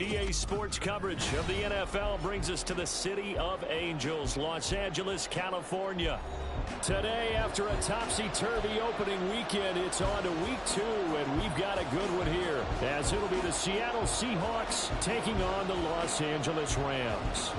EA Sports coverage of the NFL brings us to the City of Angels, Los Angeles, California. Today, after a topsy-turvy opening weekend, it's on to week 2, and we've got a good one here, as it'll be the Seattle Seahawks taking on the Los Angeles Rams.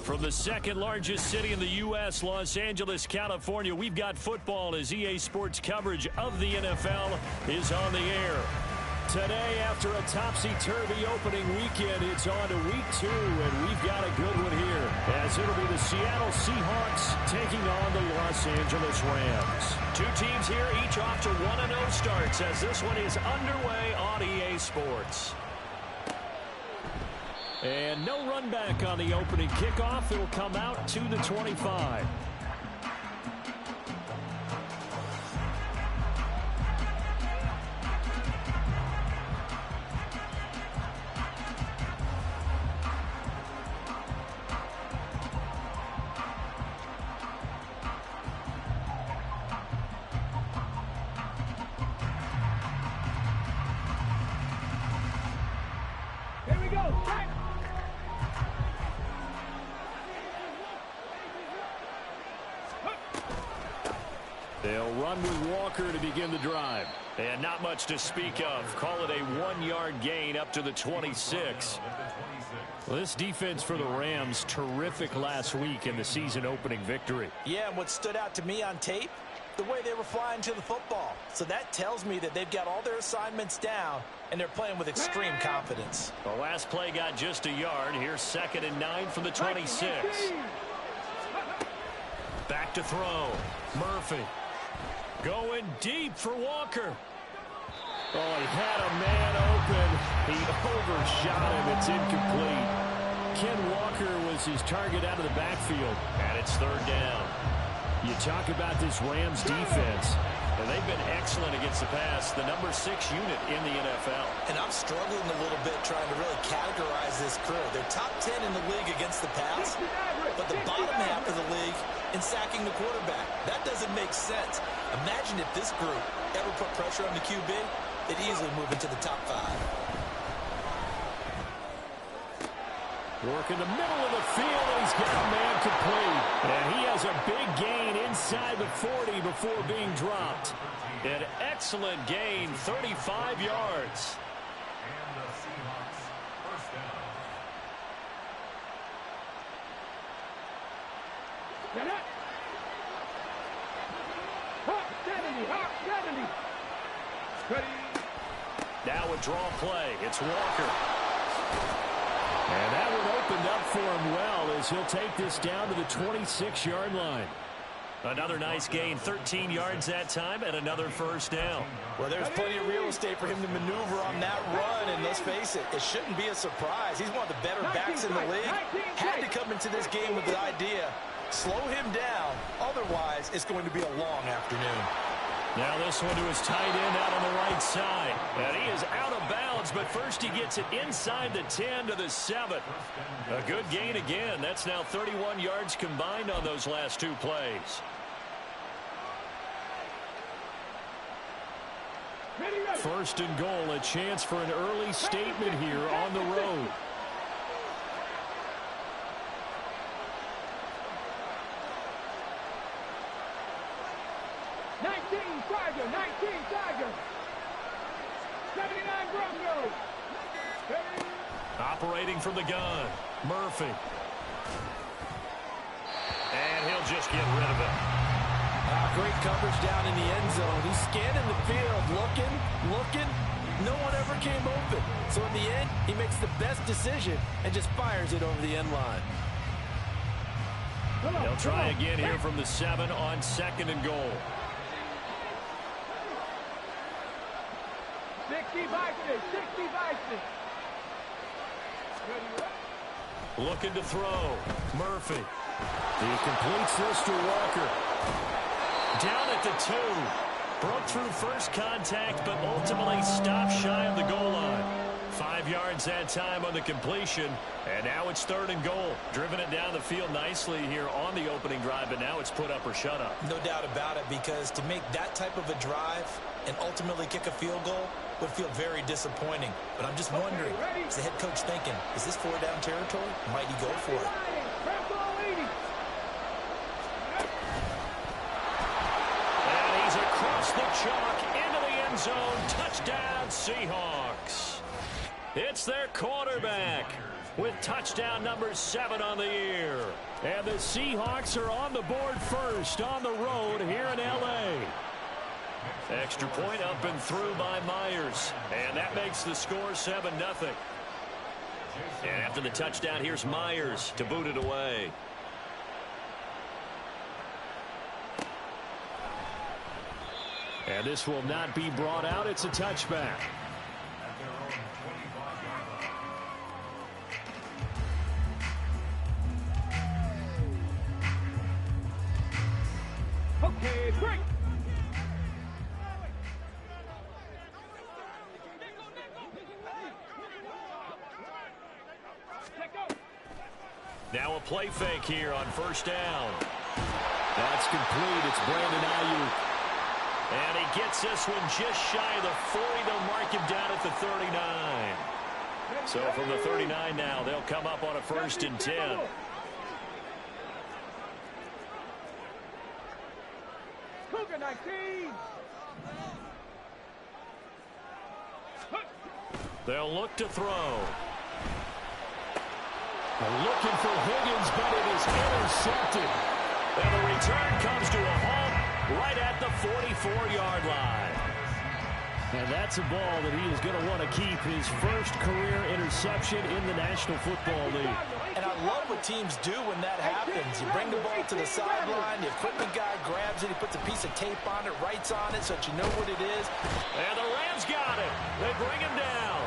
From the second largest city in the U.S., Los Angeles, California, we've got football as EA Sports coverage of the NFL is on the air. Today, after a topsy-turvy opening weekend, it's on to week 2, and we've got a good one here, as it'll be the Seattle Seahawks taking on the Los Angeles Rams. Two teams here, each off to 1-0 starts, as this one is underway on EA Sports. And no run back on the opening kickoff. It'll come out to the 25. Here we go. They'll run with Walker to begin the drive. And not much to speak of. Call it a 1-yard gain up to the 26. Well, this defense for the Rams, terrific last week in the season-opening victory. Yeah, and what stood out to me on tape, the way they were flying to the football. So that tells me that they've got all their assignments down, and they're playing with extreme confidence. The last play got just a yard. Here's 2nd and 9 from the 26. Back to throw. Murphy. Going deep for Walker. Oh, he had a man open. He overshot him. It's incomplete. Ken Walker was his target out of the backfield. And it's 3rd down. You talk about this Rams defense. And they've been excellent against the pass. The number 6 unit in the NFL. And I'm struggling a little bit trying to really categorize this crew. They're top 10 in the league against the pass, but the bottom half of the league in sacking the quarterback. That doesn't make sense. Imagine if this group ever put pressure on the QB, they'd easily move into the top 5. Work in the middle of the field, and he's got a man complete. And he has a big gain inside the 40 before being dropped. An excellent gain, 35 yards. And the Seahawks first down. Get it! Hot 70, hot 70. Ready. Now a draw play. It's Walker. And that one opened up for him well as he'll take this down to the 26-yard line. Another nice gain, 13 yards that time, and another first down. Well, there's plenty of real estate for him to maneuver on that run, and let's face it, it shouldn't be a surprise. He's one of the better backs in the league. Had to come into this game with the idea, slow him down, otherwise it's going to be a long afternoon. Now this one to his tight end out on the right side. And he is out of bounds, but first he gets it inside the 10 to the 7. A good gain again. That's now 31 yards combined on those last two plays. First and goal, a chance for an early statement here on the road. Tiger, 19 Tiger. 79 Broncos. Operating from the gun, Murphy. And he'll just get rid of it. Great coverage down in the end zone. He's scanning the field, looking. No one ever came open. So in the end, he makes the best decision and just fires it over the end line. They'll try again here from the 7 on 2nd and goal. 60 Bison. Looking to throw. Murphy. He completes this to Walker. Down at the 2. Broke through first contact, but ultimately stopped shy of the goal line. 5 yards that time on the completion. And now it's 3rd and goal. Driven it down the field nicely here on the opening drive, but now it's put up or shut up. No doubt about it, because to make that type of a drive and ultimately kick a field goal would feel very disappointing. But I'm just wondering, is the head coach thinking, is this 4-down territory? Might he go for it? And he's across the chalk into the end zone. Touchdown, Seahawks. It's their quarterback with touchdown number 7 on the year. And the Seahawks are on the board first on the road here in L.A. Extra point up and through by Myers. And that makes the score 7-0. And after the touchdown, here's Myers to boot it away. And this will not be brought out. It's a touchback. Okay, break. Now a play fake here on first down. That's complete. It's Brandon Ayuk. And he gets this one just shy of the 40. They'll mark him down at the 39. So from the 39 now, they'll come up on a 1st and 10. Cougar 19. They'll look to throw. They're looking for Higgins, but it is intercepted. And the return comes to a halt right at the 44-yard line. And that's a ball that he is going to want to keep, his first career interception in the National Football League. And I love what teams do when that happens. You bring the ball to the sideline, the equipment guy grabs it, he puts a piece of tape on it, writes on it so that you know what it is. And the Rams got it. They bring him down.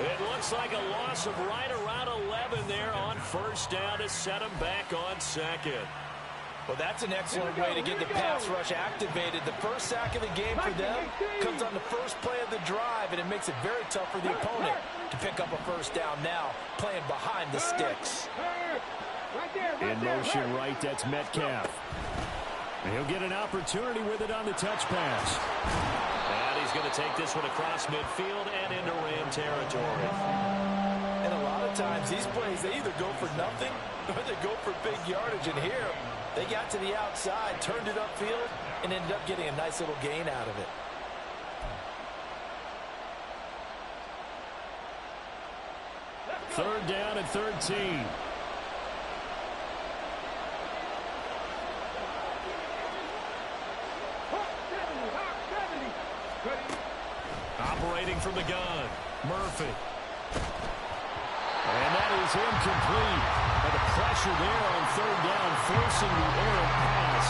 It looks like a loss of right around 11 there on first down to set him back on 2nd. Well, that's an excellent way to get the pass rush activated. The first sack of the game for them comes on the first play of the drive, and it makes it very tough for the opponent to pick up a first down now, playing behind the sticks. In motion right, that's Metcalf. And he'll get an opportunity with it on the touch pass. And he's going to take this one across midfield and into Ram territory. And a lot of times, these plays, they either go for nothing or they go for big yardage. And here, they got to the outside, turned it upfield, and ended up getting a nice little gain out of it. Third down and 13. Operating from the gun, Murphy. And that is incomplete. And the pressure there on third down, forcing the errant pass.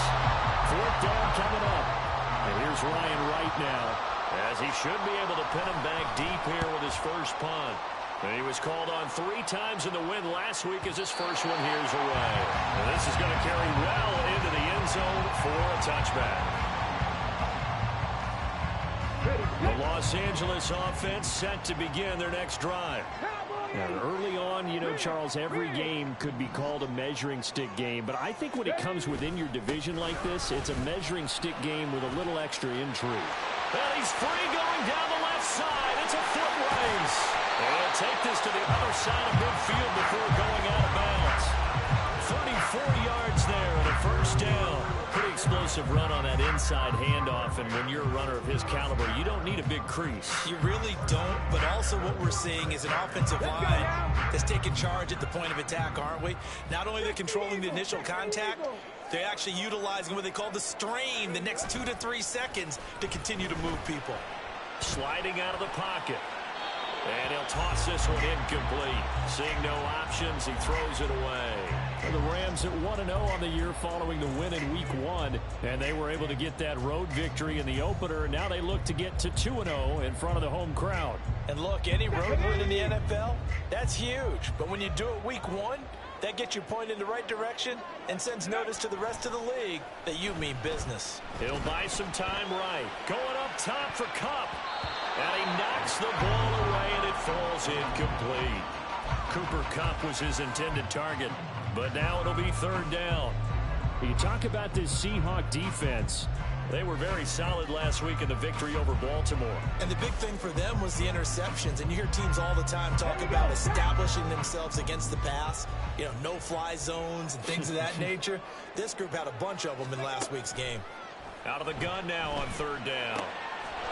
Fourth down coming up. And here's Ryan Wright now, as he should be able to pin him back deep here with his first punt. And he was called on 3 times in the win last week as his first one here's away. And this is going to carry well into the end zone for a touchback. The Los Angeles offense set to begin their next drive. And early on, you know, Charles, every game could be called a measuring stick game. But I think when it comes within your division like this, it's a measuring stick game with a little extra intrigue. Well, he's free going down the left side. It's a foot race. They'll take this to the other side of midfield before going out of bounds. 34 yards there and a first down. Pretty explosive run on that inside handoff, and when you're a runner of his caliber, you don't need a big crease. You really don't, but also what we're seeing is an offensive line that's taking charge at the point of attack, aren't we? Not only are they controlling the initial contact, they're actually utilizing what they call the strain, the next 2 to 3 seconds, to continue to move people. Sliding out of the pocket. And he'll toss this one incomplete. Seeing no options, he throws it away. And the Rams at 1-0 on the year following the win in Week 1. And they were able to get that road victory in the opener. Now they look to get to 2-0 in front of the home crowd. And look, any road win in the NFL, that's huge. But when you do it Week 1, that gets your point in the right direction and sends notice to the rest of the league that you mean business. He'll buy some time right. Going up top for Kupp. And he knocks the ball away, and it falls incomplete. Cooper Kupp was his intended target, but now it'll be third down. You talk about this Seahawk defense. They were very solid last week in the victory over Baltimore. And the big thing for them was the interceptions. And you hear teams all the time talk about establishing themselves against the pass. You know, no-fly zones and things of that nature. This group had a bunch of them in last week's game. Out of the gun now on third down.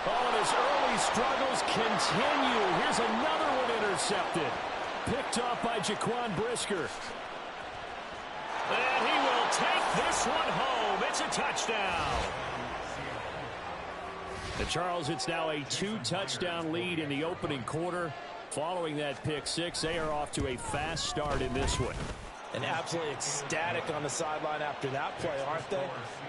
Oh, and his early struggles continue. Here's another one intercepted. Picked off by Jaquan Brisker. And he will take this one home. It's a touchdown. And Charles, it's now a 2-touchdown lead in the opening quarter. Following that pick six, they are off to a fast start in this one. And absolutely ecstatic on the sideline after that play, aren't they?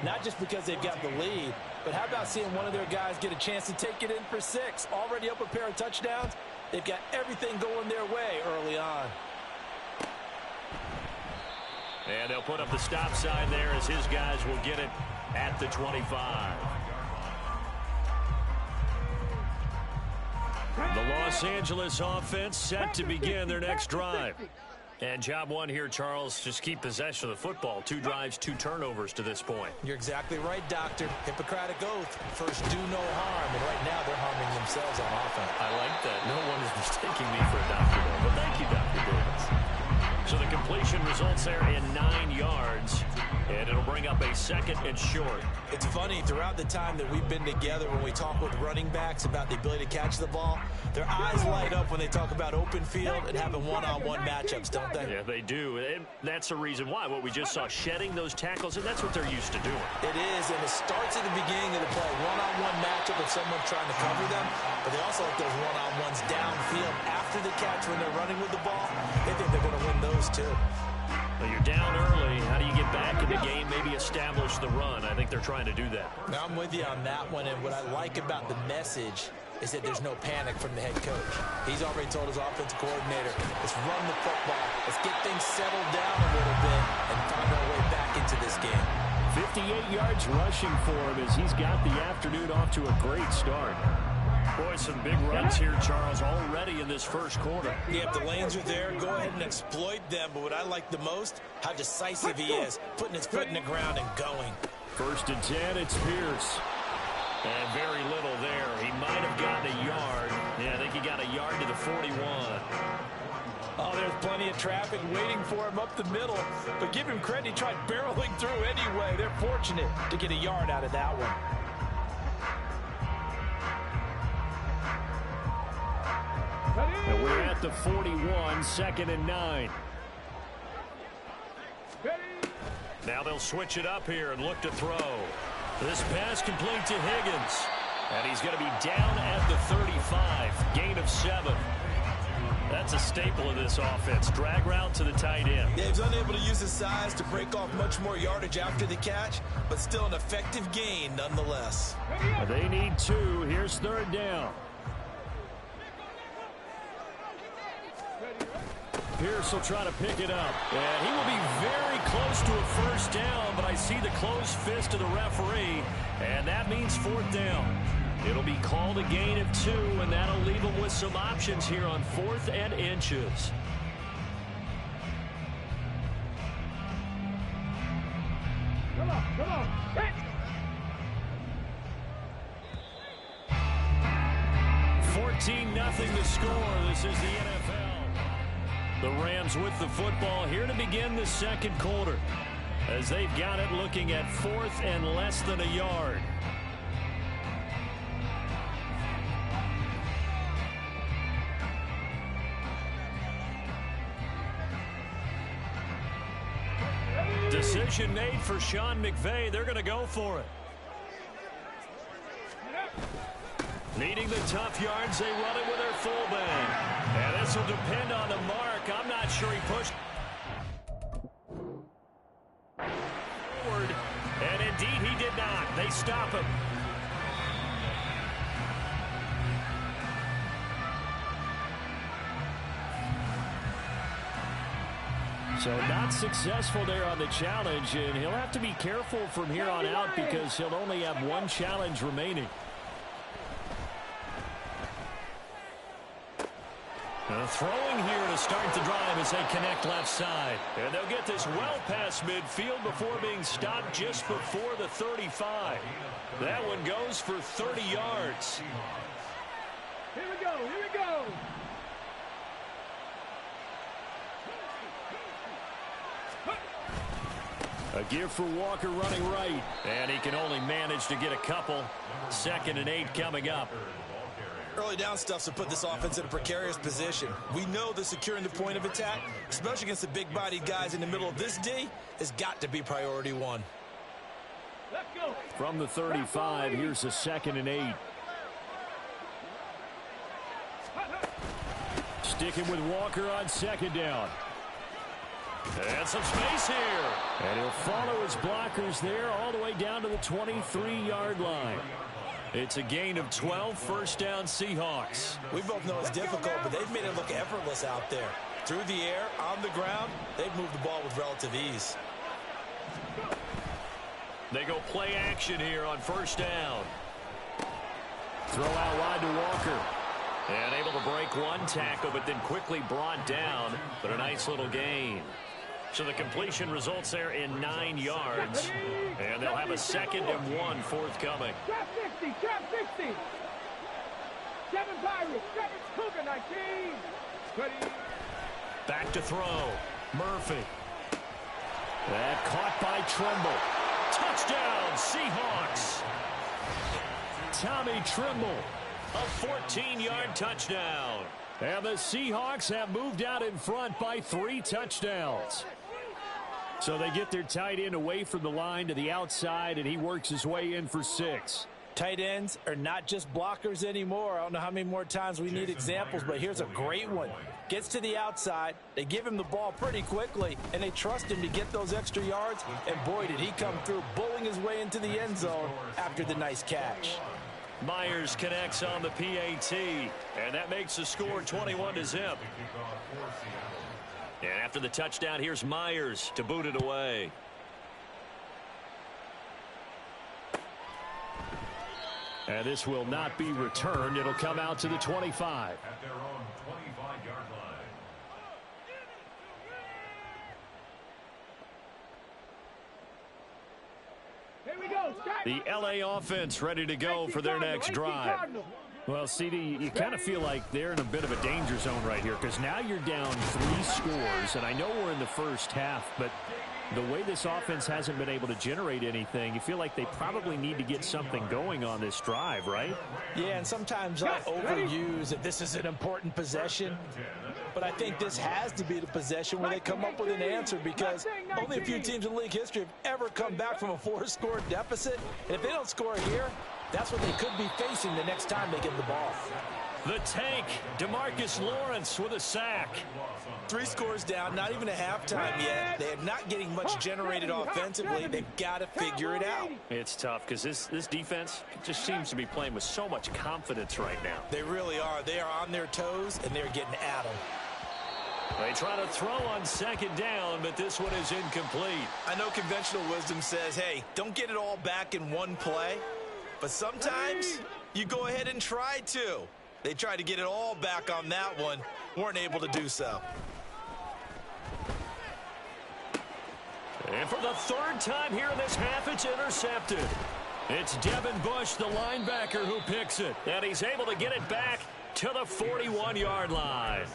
Not just because they've got the lead, but how about seeing one of their guys get a chance to take it in for 6? Already up a pair of touchdowns. They've got everything going their way early on. And they'll put up the stop sign there as his guys will get it at the 25. The Los Angeles offense set to begin their next drive. And job one here, Charles, just keep possession of the football. 2 drives, 2 turnovers to this point. You're exactly right, Doctor. Hippocratic oath. First, do no harm. And right now, they're harming themselves on offense. I like that. No one is mistaking me for a doctor, though. But thank you, Dr. Davis. So the completion results there in 9 yards. And it'll bring up a 2nd and short. It's funny, throughout the time that we've been together, when we talk with running backs about the ability to catch the ball, their eyes light up when they talk about open field and having one-on-one matchups, don't they? Yeah, they do. And that's the reason why. What we just saw, shedding those tackles, and that's what they're used to doing. It is, and it starts at the beginning of the play. One-on-one matchup if someone's trying to cover them, but they also like those one-on-ones downfield after the catch when they're running with the ball. They think they're going to win those, too. Well, you're down early. How do you get back in the game, maybe establish the run? I think they're trying to do that. Now, I'm with you on that one, and what I like about the message is that there's no panic from the head coach. He's already told his offensive coordinator, let's run the football, let's get things settled down a little bit and find our way back into this game. 58 yards rushing for him as he's got the afternoon off to a great start. Boy, some big runs here, Charles, already in this first quarter. Yeah, if the lanes are there, go ahead and exploit them. But what I like the most, how decisive he is, putting his foot in the ground and going. 1st and 10, it's Pierce. And very little there. He might have gotten a yard. Yeah, I think he got a yard to the 41. Oh, there's plenty of traffic waiting for him up the middle. But give him credit, he tried barreling through anyway. They're fortunate to get a yard out of that one. And we're at the 41, 2nd and 9. Now they'll switch it up here and look to throw. This pass complete to Higgins. And he's going to be down at the 35. Gain of 7. That's a staple of this offense. Drag route to the tight end. Yeah, he's unable to use his size to break off much more yardage after the catch, but still an effective gain nonetheless. They need 2. Here's 3rd down. Pierce will try to pick it up. And he will be very close to a 1st down, but I see the closed fist of the referee, and that means 4th down. It'll be called a gain of 2, and that'll leave them with some options here on 4th and inches. Come on, come on. Hit. 14-0 the score. This is the NFL. The Rams with the football here to begin the 2nd quarter, as they've got it looking at 4th and less than a yard. Decision made for Sean McVay. They're going to go for it. Needing the tough yards, they run it with their fullback. And this will depend on the mark. I'm not sure he pushed forward. And indeed, he did not. They stop him. So not successful there on the challenge, and he'll have to be careful from here on out because he'll only have 1 challenge remaining. Throwing here to start the drive as they connect left side. And they'll get this well past midfield before being stopped just before the 35. That one goes for 30 yards. Here we go, here we go. A give for Walker running right. And he can only manage to get a couple. 2nd and 8 coming up. Early down stuffs have put this offense in a precarious position. We know that securing the point of attack, especially against the big-bodied guys in the middle of this D, has got to be priority 1. Let's go. From the 35, here's a 2nd and 8. Sticking with Walker on 2nd down. And some space here. And he'll follow his blockers there all the way down to the 23-yard line. It's a gain of 12, 1st down Seahawks. We both know it's difficult, but they've made it look effortless out there. Through the air, on the ground, they've moved the ball with relative ease. They go play action here on 1st down. Throw out wide to Walker. And able to break 1 tackle, but then quickly brought down. But a nice little gain. So the completion results there in 9 yards. And they'll have a 2nd and 1 forthcoming. Trap 60, trap 60. 7 Pirates, 7 Cougar 19. Ready. Back to throw. Murphy. That caught by Trimble. Touchdown, Seahawks. Tommy Trimble. A 14-yard touchdown. And the Seahawks have moved out in front by 3 touchdowns. So they get their tight end away from the line to the outside, and he works his way in for 6. Tight ends are not just blockers anymore. I don't know how many more times we need examples, but here's a great one. Gets to the outside, they give him the ball pretty quickly, and they trust him to get those extra yards, and boy, did he come through, bowling his way into the end zone after the nice catch. Myers connects on the PAT, and that makes the score 21-0. And after the touchdown, here's Myers to boot it away. And this will not be returned. It'll come out to the 25. At their own 25-yard line. Here we go. The LA offense ready to go for their next drive. Well, CD, you kind of feel like they're in a bit of a danger zone right here because now you're down 3 scores, and I know we're in the first half, but the way this offense hasn't been able to generate anything, you feel like they probably need to get something going on this drive, right? Yeah, and sometimes I overuse that this is an important possession, but I think this has to be the possession where they come up with an answer because only a few teams in league history have ever come back from a 4-score deficit, and if they don't score here, That's what they could be facing the next time they get the ball. The tank, DeMarcus Lawrence with a sack. 3 scores down, not even a halftime yet. They are not getting much generated offensively. They've got to figure it out. It's tough because this defense just seems to be playing with so much confidence right now. They really are. They are on their toes, and they're getting at them. They try to throw on second down, but this one is incomplete. I know conventional wisdom says, hey, don't get it all back in one play. But sometimes you go ahead and try to. They tried to get it all back on that one. Weren't able to do so. And for the 3rd time here in this half, it's intercepted. It's Devin Bush, the linebacker, who picks it. And he's able to get it back to the 41-yard line.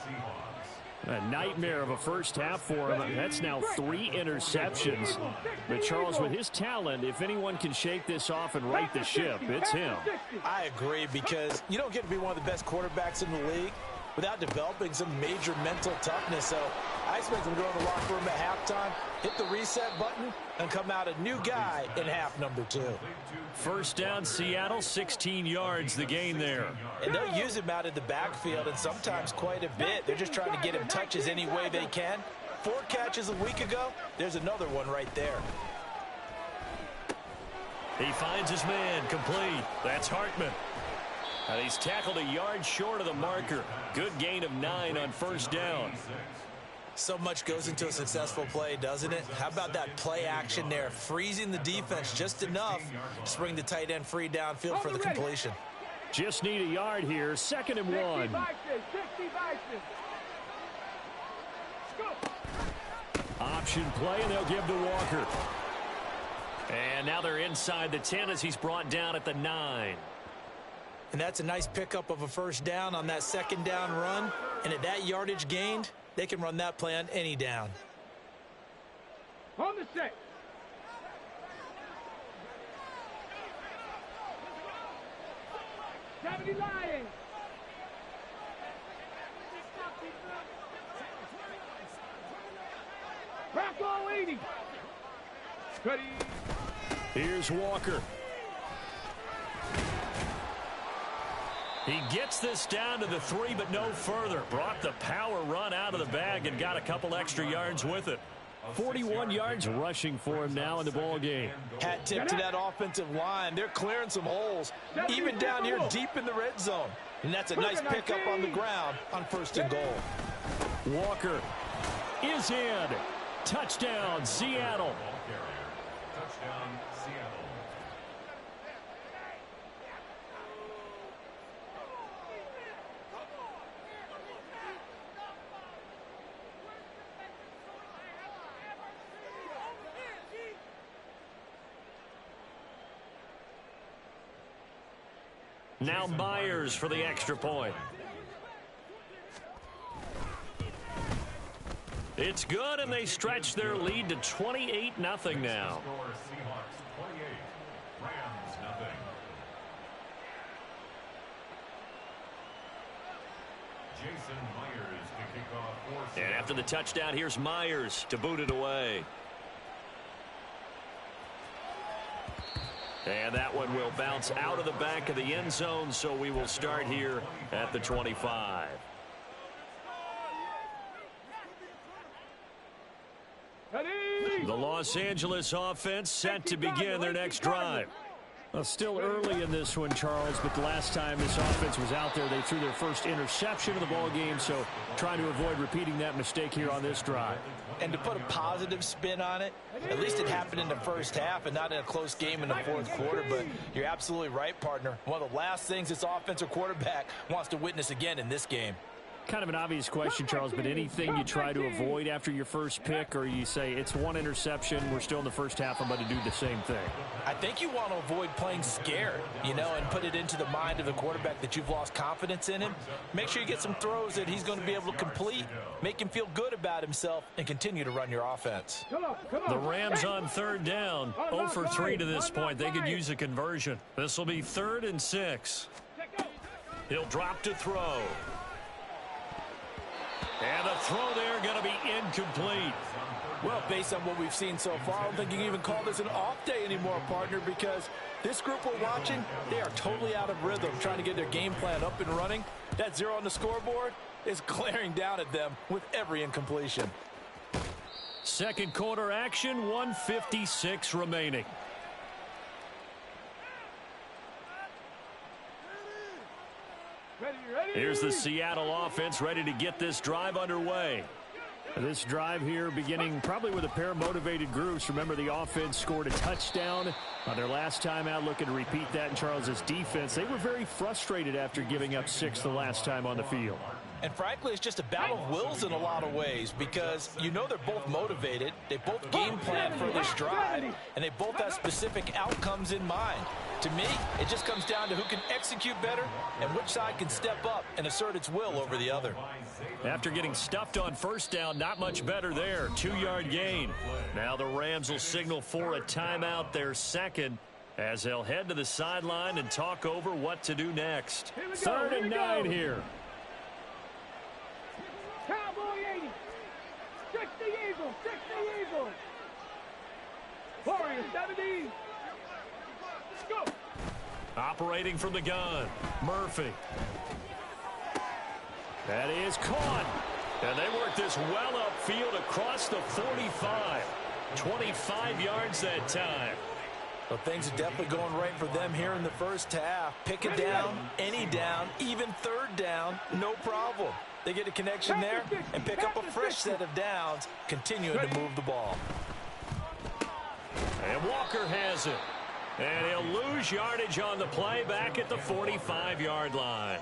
A nightmare of a first half for him. That's now 3 interceptions. But Charles, with his talent, if anyone can shake this off and right the ship, it's him. I agree, because you don't get to be one of the best quarterbacks in the league without developing some major mental toughness. So I expect him to go in the locker room at halftime, hit the reset button, and come out a new guy in half number 2. First down, Seattle, 16 yards, the gain there. And they'll use him out in the backfield, and sometimes quite a bit. They're just trying to get him touches any way they can. 4 catches a week ago. There's another one right there. He finds his man, complete. That's Hartman. And he's tackled a yard short of the marker. Good gain of 9 on first down. So much goes into a successful play, doesn't it? How about that play action there? Freezing the defense just enough to bring the tight end free downfield for the completion. Just need a yard here. 2nd and 1. Option play, and they'll give to Walker. And now they're inside the 10 as he's brought down at the 9. And that's a nice pickup of a first down on that 2nd down run. And at that yardage gained, they can run that play on any down. On the set. Gravity lying. Back all 80. Cuddy. Here's Walker. He gets this down to the 3, but no further. Brought the power run out of the bag and got a couple extra yards with it. 41 yards rushing for him now in the ball game. Hat tip to that offensive line. They're clearing some holes, even down here deep in the red zone. And that's a nice pickup on the ground on 1st and goal. Walker is in. Touchdown, Seattle. Touchdown, Seattle. Now Myers for the extra point. It's good, and they stretch their lead to 28-0 now. Score Seahawks 28, Rams 0. Jason Myers to kick off for And after the touchdown, here's Myers to boot it away. And that one will bounce out of the back of the end zone, so we will start here at the 25. The Los Angeles offense set to begin their next drive. Well, still early in this one, Charles, but the last time this offense was out there, they threw their first interception of the ball game, so trying to avoid repeating that mistake here on this drive. And to put a positive spin on it, at least it happened in the first half and not in a close game in the 4th quarter. But you're absolutely right, partner. One of the last things this offensive quarterback wants to witness again in this game. Kind of an obvious question, Charles, but anything you try to avoid after your first pick, or you say it's 1 interception, we're still in the first half, I'm going to do the same thing? I think you want to avoid playing scared, and put it into the mind of the quarterback that you've lost confidence in him. Make sure you get some throws that he's going to be able to complete, make him feel good about himself, and continue to run your offense. The Rams on 3rd down, 0 for 3 to this point. They could use a conversion. This will be 3rd and 6. He'll drop to throw. And the throw there going to be incomplete. Well, based on what we've seen so far, I don't think you can even call this an off day anymore, partner, because This group we're watching, they are totally out of rhythm trying to get their game plan up and running. That 0 on the scoreboard is glaring down at them with every incompletion. Second quarter action, 1:56 remaining. Here's the Seattle offense ready to get this drive underway. This drive here beginning probably with a pair of motivated groups. Remember, the offense scored a touchdown on their last time out, looking to repeat that in Charles's defense. They were very frustrated after giving up 6 the last time on the field. And frankly, it's just a battle of wills in a lot of ways because you know they're both motivated, they both game plan for this drive, and they both have specific outcomes in mind. To me, it just comes down to who can execute better and which side can step up and assert its will over the other. After getting stuffed on first down, not much better there. 2-yard gain. Now the Rams will signal for a timeout, their second, as they'll head to the sideline and talk over what to do next. 3rd and 9 here. Cowboy 80. 60 Eagles. 60 Eagles. Warriors 70. Go. Operating from the gun, Murphy. That is caught. And they work this well upfield across the 45. 25 yards that time. Well, things are definitely going right for them here in the first half. Pick it down, any down, even 3rd down, no problem. They get a connection there and pick up a fresh set of downs, continuing to move the ball. And Walker has it. And he'll lose yardage on the play back at the 45-yard line.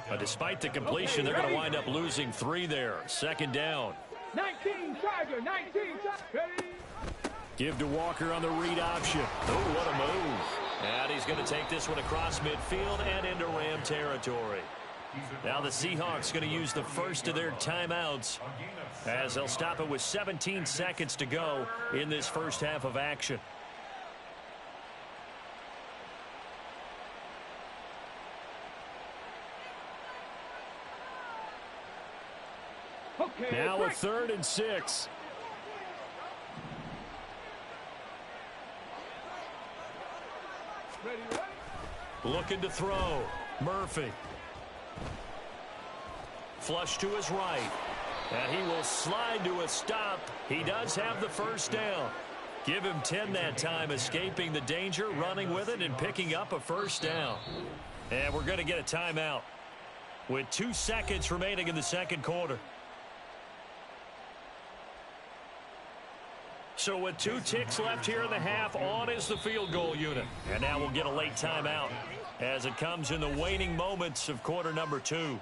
But despite the completion, they're going to wind up losing 3 there. 2nd down. 19 Charger, 19 Charger. Give to Walker on the read option. Oh, what a move. And he's going to take this one across midfield and into Ram territory. Now the Seahawks going to use the first of their timeouts as they'll stop it with 17 seconds to go in this first half of action. Okay, now a 3rd and 6. Ready. Looking to throw. Murphy. Flush to his right. And he will slide to a stop. He does have the first down. Give him 10 that time, escaping the danger, running with it, and picking up a first down. And we're going to get a timeout with 2 seconds remaining in the second quarter. So with 2 ticks left here in the half, on is the field goal unit. And now we'll get a late timeout as it comes in the waning moments of quarter number 2.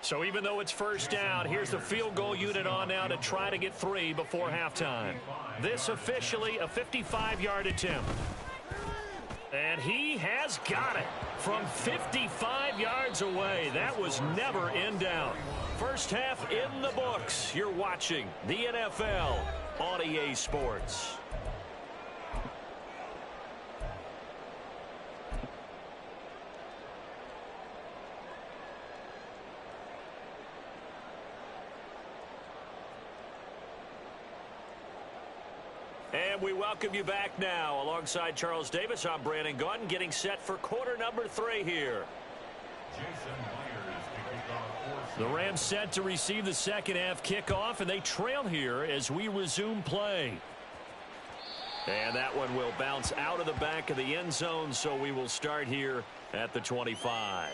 So even though it's first down, here's the field goal unit on now to try to get 3 before halftime. This officially a 55-yard attempt. And he has got it from 55 yards away. That was never in doubt. First half in the books. You're watching the NFL on EA Sports. And we welcome you back now. Alongside Charles Davis, I'm Brandon Gaudin, getting set for quarter number 3 here. The Rams set to receive the second half kickoff, and they trail here as we resume play. And that one will bounce out of the back of the end zone, so we will start here at the 25.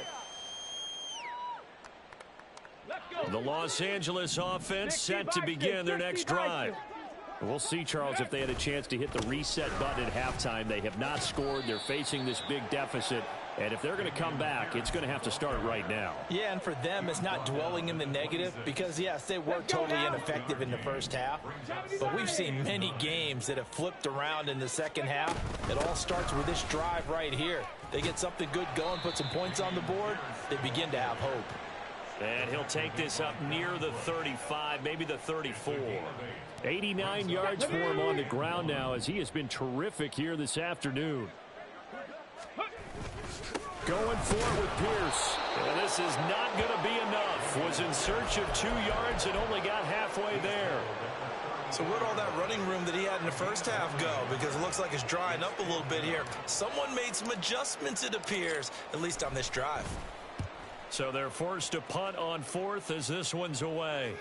The Los Angeles offense set to begin their next drive. We'll see, Charles, if they had a chance to hit the reset button at halftime. They have not scored. They're facing this big deficit. And if they're going to come back, it's going to have to start right now. Yeah, and for them, it's not dwelling in the negative because, yes, they were totally ineffective in the first half. But we've seen many games that have flipped around in the second half. It all starts with this drive right here. They get something good going, put some points on the board, they begin to have hope. And he'll take this up near the 35, maybe the 34. 89 yards for him on the ground now as he has been terrific here this afternoon. Going for it with Pierce. And this is not going to be enough. Was in search of 2 yards and only got halfway there. So where'd all that running room that he had in the first half go? Because it looks like it's drying up a little bit here. Someone made some adjustments, it appears, at least on this drive. So they're forced to punt on 4th as this one's away.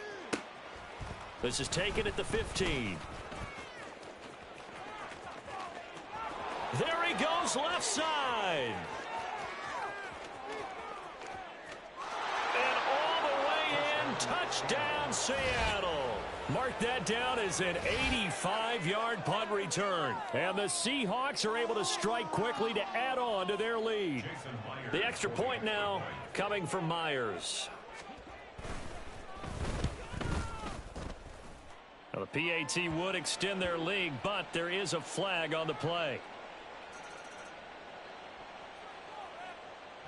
This is taken at the 15. There he goes, left side. And all the way in, touchdown Seattle. Mark that down as an 85-yard punt return. And the Seahawks are able to strike quickly to add on to their lead. The extra point now coming from Myers. Now the PAT would extend their lead, but there is a flag on the play.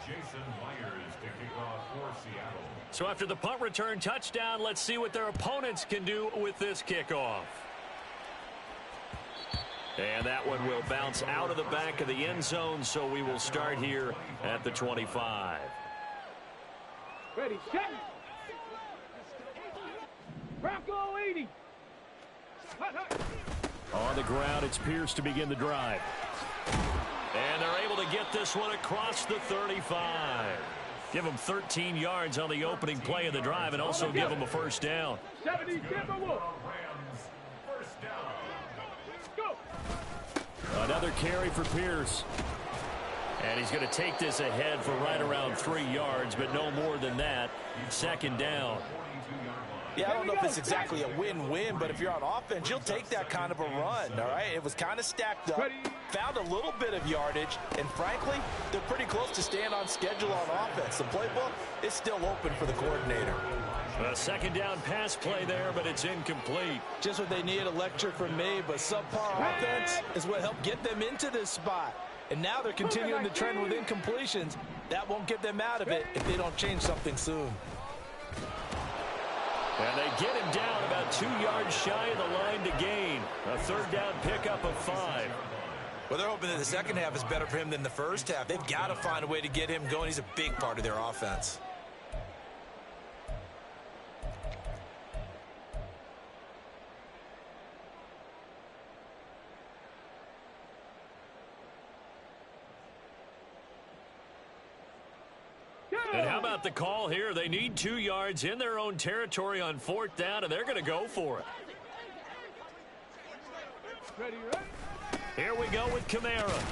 Jason Myers to kick off for Seattle. So after the punt return touchdown, let's see what their opponents can do with this kickoff. And that one will bounce out of the back of the end zone, so we will start here at the 25. Ready, set. Bronco 80. On the ground, it's Pierce to begin the drive. And they're able to get this one across the 35. Give them 13 yards on the opening play of the drive and also give them a first down. 70 Timberwolves. First down. Go. Another carry for Pierce. And he's going to take this ahead for right around 3 yards, but no more than that. Second down. Yeah, I don't know if it's exactly a win-win, but if you're on offense, you'll take that kind of a run, all right? It was kind of stacked up, found a little bit of yardage, and frankly, they're pretty close to staying on schedule on offense. The playbook is still open for the coordinator. A second down pass play there, but it's incomplete. Just what they need, a lecture from me, but subpar offense is what helped get them into this spot. And now they're continuing the trend with incompletions. That won't get them out of it if they don't change something soon. And they get him down about 2 yards shy of the line to gain. A third down pickup of 5. Well, they're hoping that the second half is better for him than the first half. They've got to find a way to get him going. He's a big part of their offense. And how about the call here? They need 2 yards in their own territory on 4th down, and they're going to go for it. Ready, ready. Here we go with Kamara.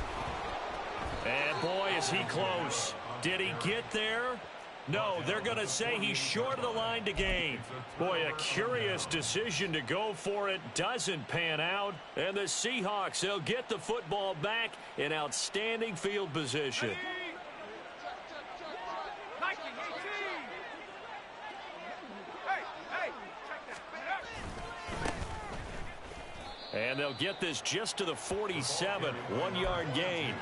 And boy, is he close. Did he get there? No, they're going to say he's short of the line to gain. Boy, a curious decision to go for it. Doesn't pan out. And the Seahawks, they'll get the football back in outstanding field position. And they'll get this just to the 47, 1-yard gain.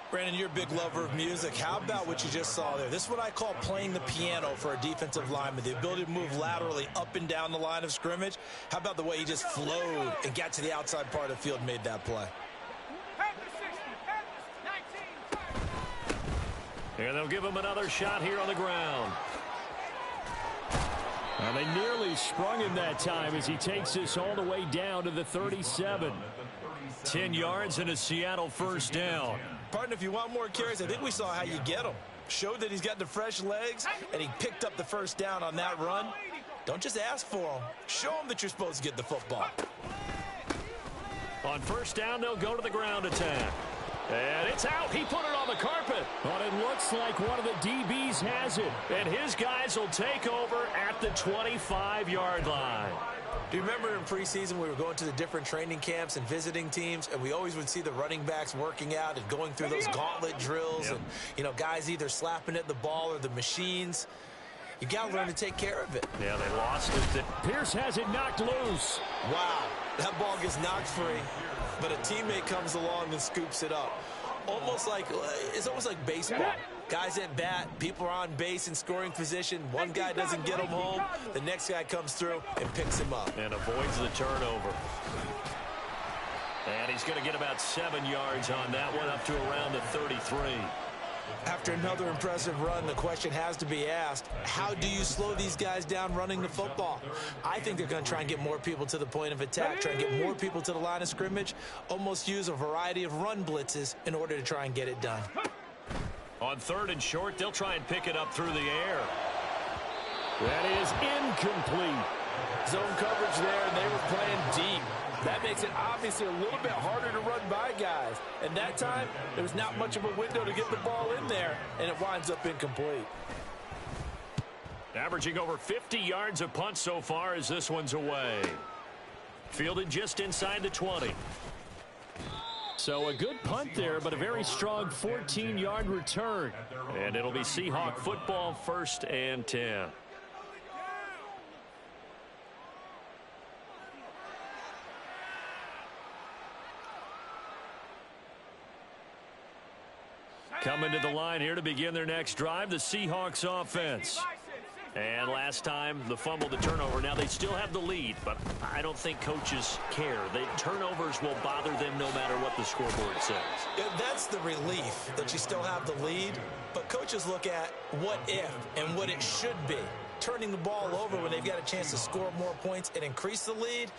Brandon, you're a big lover of music. How about what you just saw there? This is what I call playing the piano for a defensive lineman, the ability to move laterally up and down the line of scrimmage. How about the way he just flowed and got to the outside part of the field and made that play? And they'll give him another shot here on the ground. And they nearly sprung him that time as he takes this all the way down to the 37. 10 yards and a Seattle first down. Partner, if you want more carries, I think we saw how you get them. Showed that he's got the fresh legs, and he picked up the first down on that run. Don't just ask for them. Show them that you're supposed to get the football. On first down, they'll go to the ground attack. And it's out. He put it on the carpet. But it looks like one of the DBs has it. And his guys will take over at the 25-yard line. Do you remember in preseason we were going to the different training camps and visiting teams, and we always would see the running backs working out and going through those gauntlet drills, and, you know, guys either slapping at the ball or the machines. You got to learn to take care of it. Yeah, they lost it. Pierce has it knocked loose. Wow, that ball gets knocked free, but a teammate comes along and scoops it up. It's almost like baseball. Guys at bat, people are on base in scoring position. One guy doesn't get him home. The next guy comes through and picks him up. And avoids the turnover. And he's going to get about 7 yards on that one, up to around the 33. After another impressive run, the question has to be asked, how do you slow these guys down running the football? I think they're going to try and get more people to the point of attack, try and get more people to the line of scrimmage, almost use a variety of run blitzes in order to try and get it done. On 3rd and short, they'll try and pick it up through the air. That is incomplete. Zone coverage there, and they were playing deep. That makes it obviously a little bit harder to run by guys. And that time, there was not much of a window to get the ball in there, and it winds up incomplete. Averaging over 50 yards a punt so far as this one's away. Fielded just inside the 20. So a good punt there, but a very strong 14-yard return. And it'll be Seahawk football, 1st and 10. Coming to the line here to begin their next drive, the Seahawks offense. And last time, the fumble, the turnover. Now they still have the lead, but I don't think coaches care. The turnovers will bother them no matter what the scoreboard says. Yeah, that's the relief that you still have the lead, but coaches look at what if and what it should be. Turning the ball over when they've got a chance to score more points and increase the lead,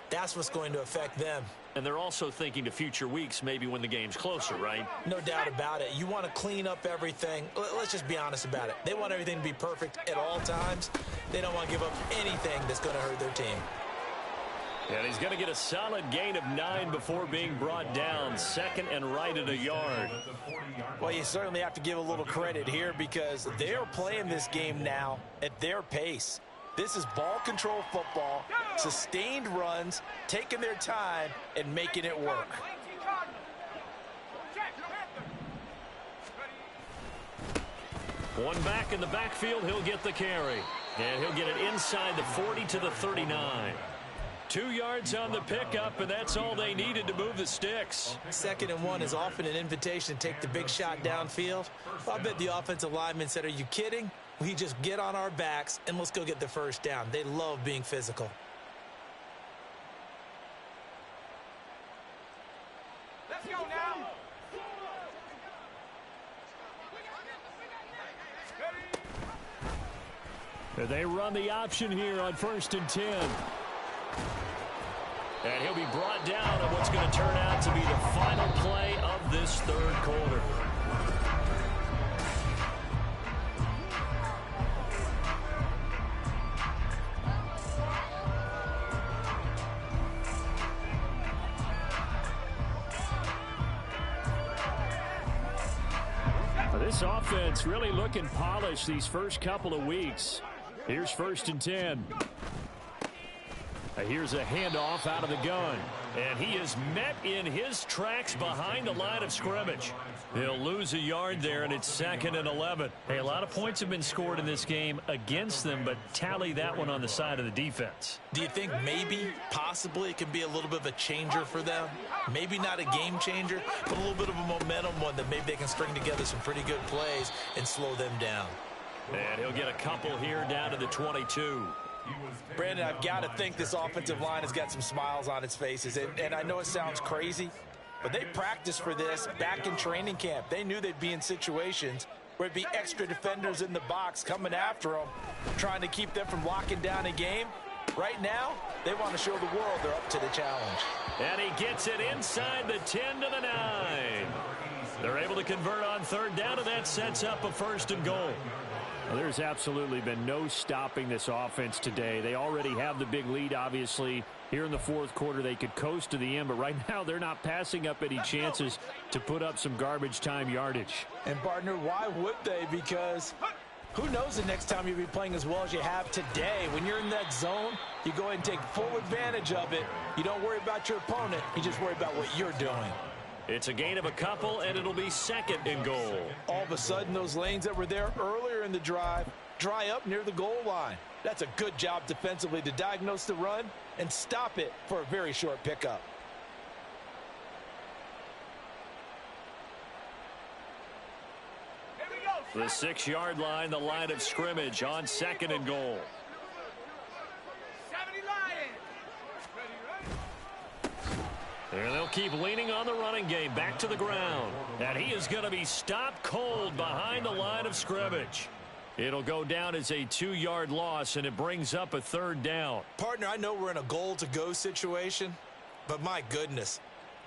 that's what's going to affect them. And they're also thinking to future weeks, maybe when the game's closer, right? No doubt about it. You want to clean up everything. Let's just be honest about it. They want everything to be perfect at all times. They don't want to give up anything that's going to hurt their team. And he's going to get a solid gain of 9 before being brought down. 2nd and right at a yard. Well, you certainly have to give a little credit here because they're playing this game now at their pace. This is ball control football, sustained runs, taking their time, and making it work. One back in the backfield, he'll get the carry. And he'll get it inside the 40 to the 39. 2 yards on the pickup, and that's all they needed to move the sticks. 2nd and 1 is often an invitation to take the big shot downfield. I bet the offensive lineman said, are you kidding? We just get on our backs and let's go get the first down. They love being physical. Let's go now. They run the option here on 1st and 10. And he'll be brought down on what's going to turn out to be the final play of this 3rd quarter. This offense really looking polished these first couple of weeks. Here's 1st and 10. Here's a handoff out of the gun. And he is met in his tracks behind the line of scrimmage. He'll lose a yard there, and it's 2nd and 11. Hey, a lot of points have been scored in this game against them, but tally that one on the side of the defense. Do you think maybe, possibly, it can be a little bit of a changer for them? Maybe not a game changer, but a little bit of a momentum one that maybe they can string together some pretty good plays and slow them down. And he'll get a couple here down to the 22. Brandon, I've got to think this offensive line has got some smiles on its faces. And I know it sounds crazy, but they practiced for this back in training camp. They knew they'd be in situations where it'd be extra defenders in the box coming after them, trying to keep them from locking down a game. Right now, they want to show the world they're up to the challenge. And he gets it inside the 10 to the 9. They're able to convert on 3rd down, and that sets up a 1st and goal. Well, there's absolutely been no stopping this offense today. They already have the big lead, obviously. Here in the 4th quarter, they could coast to the end, but right now they're not passing up any chances to put up some garbage time yardage. And, partner, why would they? Because who knows the next time you'll be playing as well as you have today. When you're in that zone, you go ahead and take full advantage of it. You don't worry about your opponent. You just worry about what you're doing. It's a gain of a couple, and it'll be 2nd and goal. All of a sudden, those lanes that were there earlier in the drive dry up near the goal line. That's a good job defensively to diagnose the run and stop it for a very short pickup. The 6-yard line, the line of scrimmage on 2nd and goal. 70 Lions. And they'll keep leaning on the running game back to the ground. And he is going to be stopped cold behind the line of scrimmage. It'll go down as a 2-yard loss, and it brings up a 3rd down. Partner, I know we're in a goal-to-go situation, but my goodness,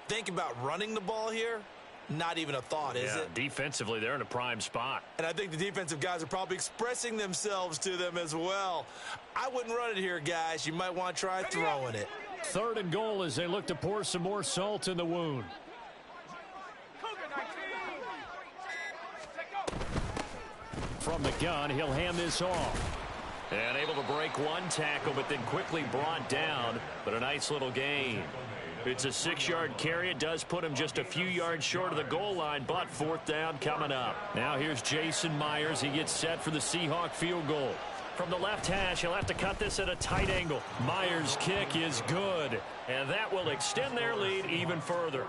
think about running the ball here. Not even a thought, is it? Defensively, they're in a prime spot. And I think the defensive guys are probably expressing themselves to them as well. I wouldn't run it here, guys. You might want to try throwing it. 3rd and goal as they look to pour some more salt in the wound. From the gun, he'll hand this off. And able to break one tackle, but then quickly brought down. But a nice little gain. It's a 6-yard carry. It does put him just a few yards short of the goal line, but 4th down coming up. Now here's Jason Myers. He gets set for the Seahawk field goal. From the left hash, he'll have to cut this at a tight angle. Myers' kick is good, and that will extend their lead even further.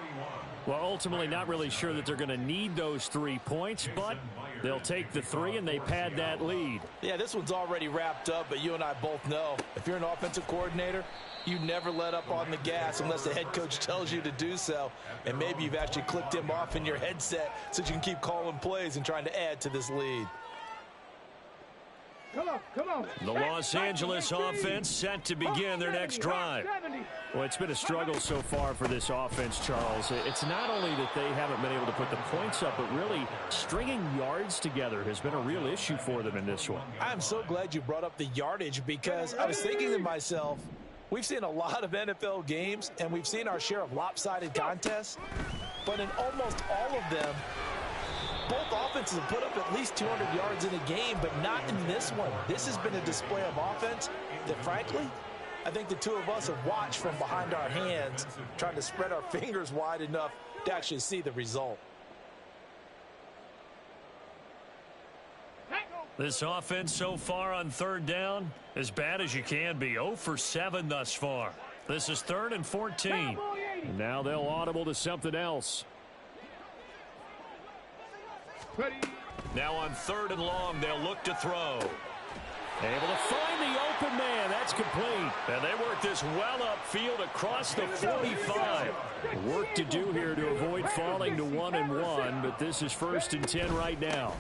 Well, ultimately not really sure that they're going to need those 3 points, but they'll take the 3 and they pad that lead. Yeah, this one's already wrapped up, but you and I both know if you're an offensive coordinator, you never let up on the gas unless the head coach tells you to do so. And maybe you've actually clicked him off in your headset so you can keep calling plays and trying to add to this lead. Come on. The Los Angeles offense set to begin their next drive. Well, it's been a struggle so far for this offense, Charles. It's not only that they haven't been able to put the points up, but really stringing yards together has been a real issue for them in this one. I'm so glad you brought up the yardage because I was thinking to myself, we've seen a lot of NFL games, and we've seen our share of lopsided contests, but in almost all of them, both offenses have put up at least 200 yards in a game, but not in this one. This has been a display of offense that, frankly, I think the two of us have watched from behind our hands, trying to spread our fingers wide enough to actually see the result. This offense so far on 3rd down, as bad as you can be. 0 for 7 thus far. This is 3rd and 14. And now they'll audible to something else. Now on 3rd and long, they'll look to throw. Able to find the open man. That's complete. And they work this well upfield across the 45. Work to do here to avoid falling to 1-1, but this is 1st and 10 right now.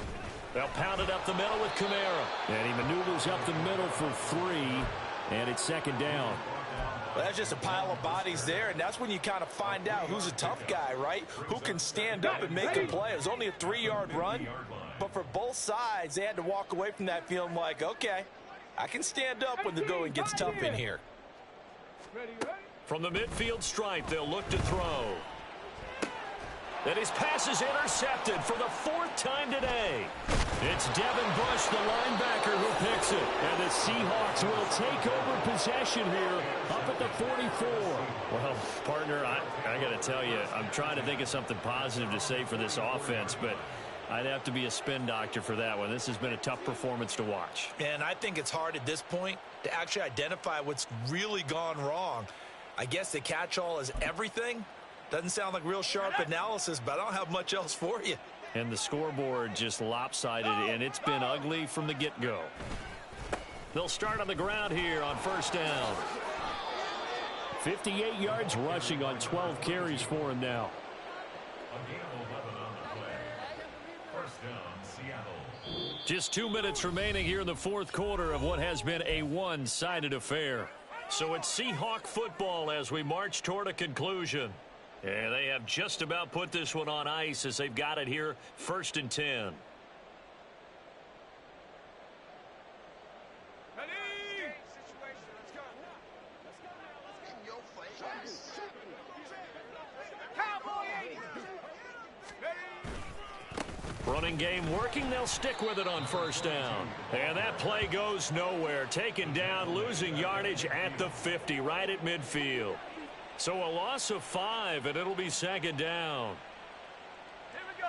They'll pound it up the middle with Kamara. And he maneuvers up the middle for 3, and it's 2nd down. Well, that's just a pile of bodies there, and that's when you kind of find out who's a tough guy, right? Who can stand up and make a play. It was only a 3-yard run, but for both sides, they had to walk away from that feeling like, okay, I can stand up when the going gets tough in here. From the midfield stripe, they'll look to throw. And his pass is intercepted for the 4th time today. It's Devin Bush, the linebacker, who picks it. And the Seahawks will take over possession here up at the 44. Well, partner, I got to tell you, I'm trying to think of something positive to say for this offense, but I'd have to be a spin doctor for that one. This has been a tough performance to watch. And I think it's hard at this point to actually identify what's really gone wrong. I guess the catch-all is everything. Doesn't sound like real sharp analysis, but I don't have much else for you. And the scoreboard just lopsided, and it's been ugly from the get-go. They'll start on the ground here on 1st down. 58 yards rushing on 12 carries for him now. Just 2 minutes remaining here in the 4th quarter of what has been a one-sided affair. So it's Seahawk football as we march toward a conclusion. And they have just about put this one on ice as they've got it here 1st and 10. Running game working. They'll stick with it on 1st down. And that play goes nowhere. Taken down, losing yardage at the 50, right at midfield. So a loss of 5, and it'll be 2nd down. Here we go.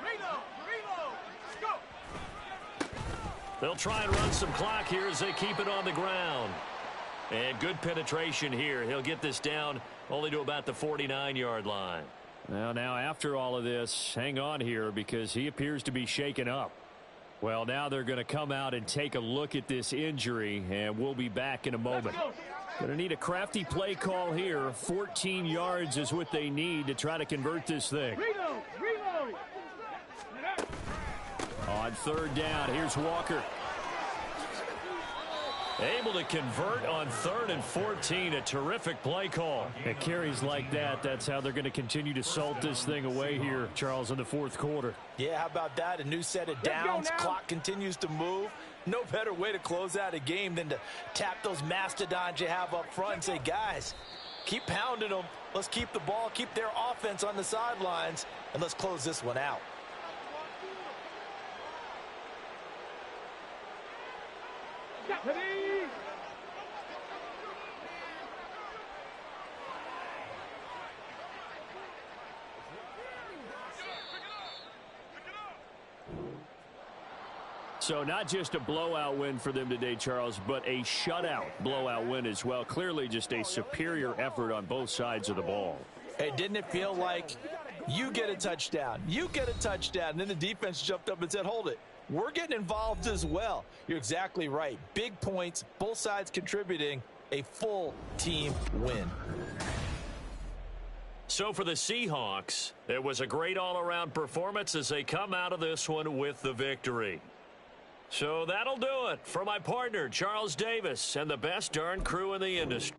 Reload. Let's go. They'll try and run some clock here as they keep it on the ground. And good penetration here. He'll get this down only to about the 49-yard line. Now after all of this, hang on here because he appears to be shaken up. Well, now they're going to come out and take a look at this injury, and we'll be back in a moment. Going to need a crafty play call here. 14 yards is what they need to try to convert this thing. Reload. On third down, here's Walker. Able to convert on 3rd and 14. A terrific play call. At carries like that, that's how they're going to continue to salt this thing away here, Charles, in the 4th quarter. Yeah, how about that? A new set of downs. Clock continues to move. No better way to close out a game than to tap those mastodons you have up front and say, guys, keep pounding them. Let's keep the ball, keep their offense on the sidelines, and let's close this one out. So not just a blowout win for them today, Charles, but a shutout blowout win as well. Clearly just a superior effort on both sides of the ball. Hey, didn't it feel like you get a touchdown, and then the defense jumped up and said, hold it, we're getting involved as well. You're exactly right. Big points, both sides contributing, a full team win. So for the Seahawks, it was a great all-around performance as they come out of this one with the victory. So that'll do it for my partner, Charles Davis, and the best darn crew in the industry.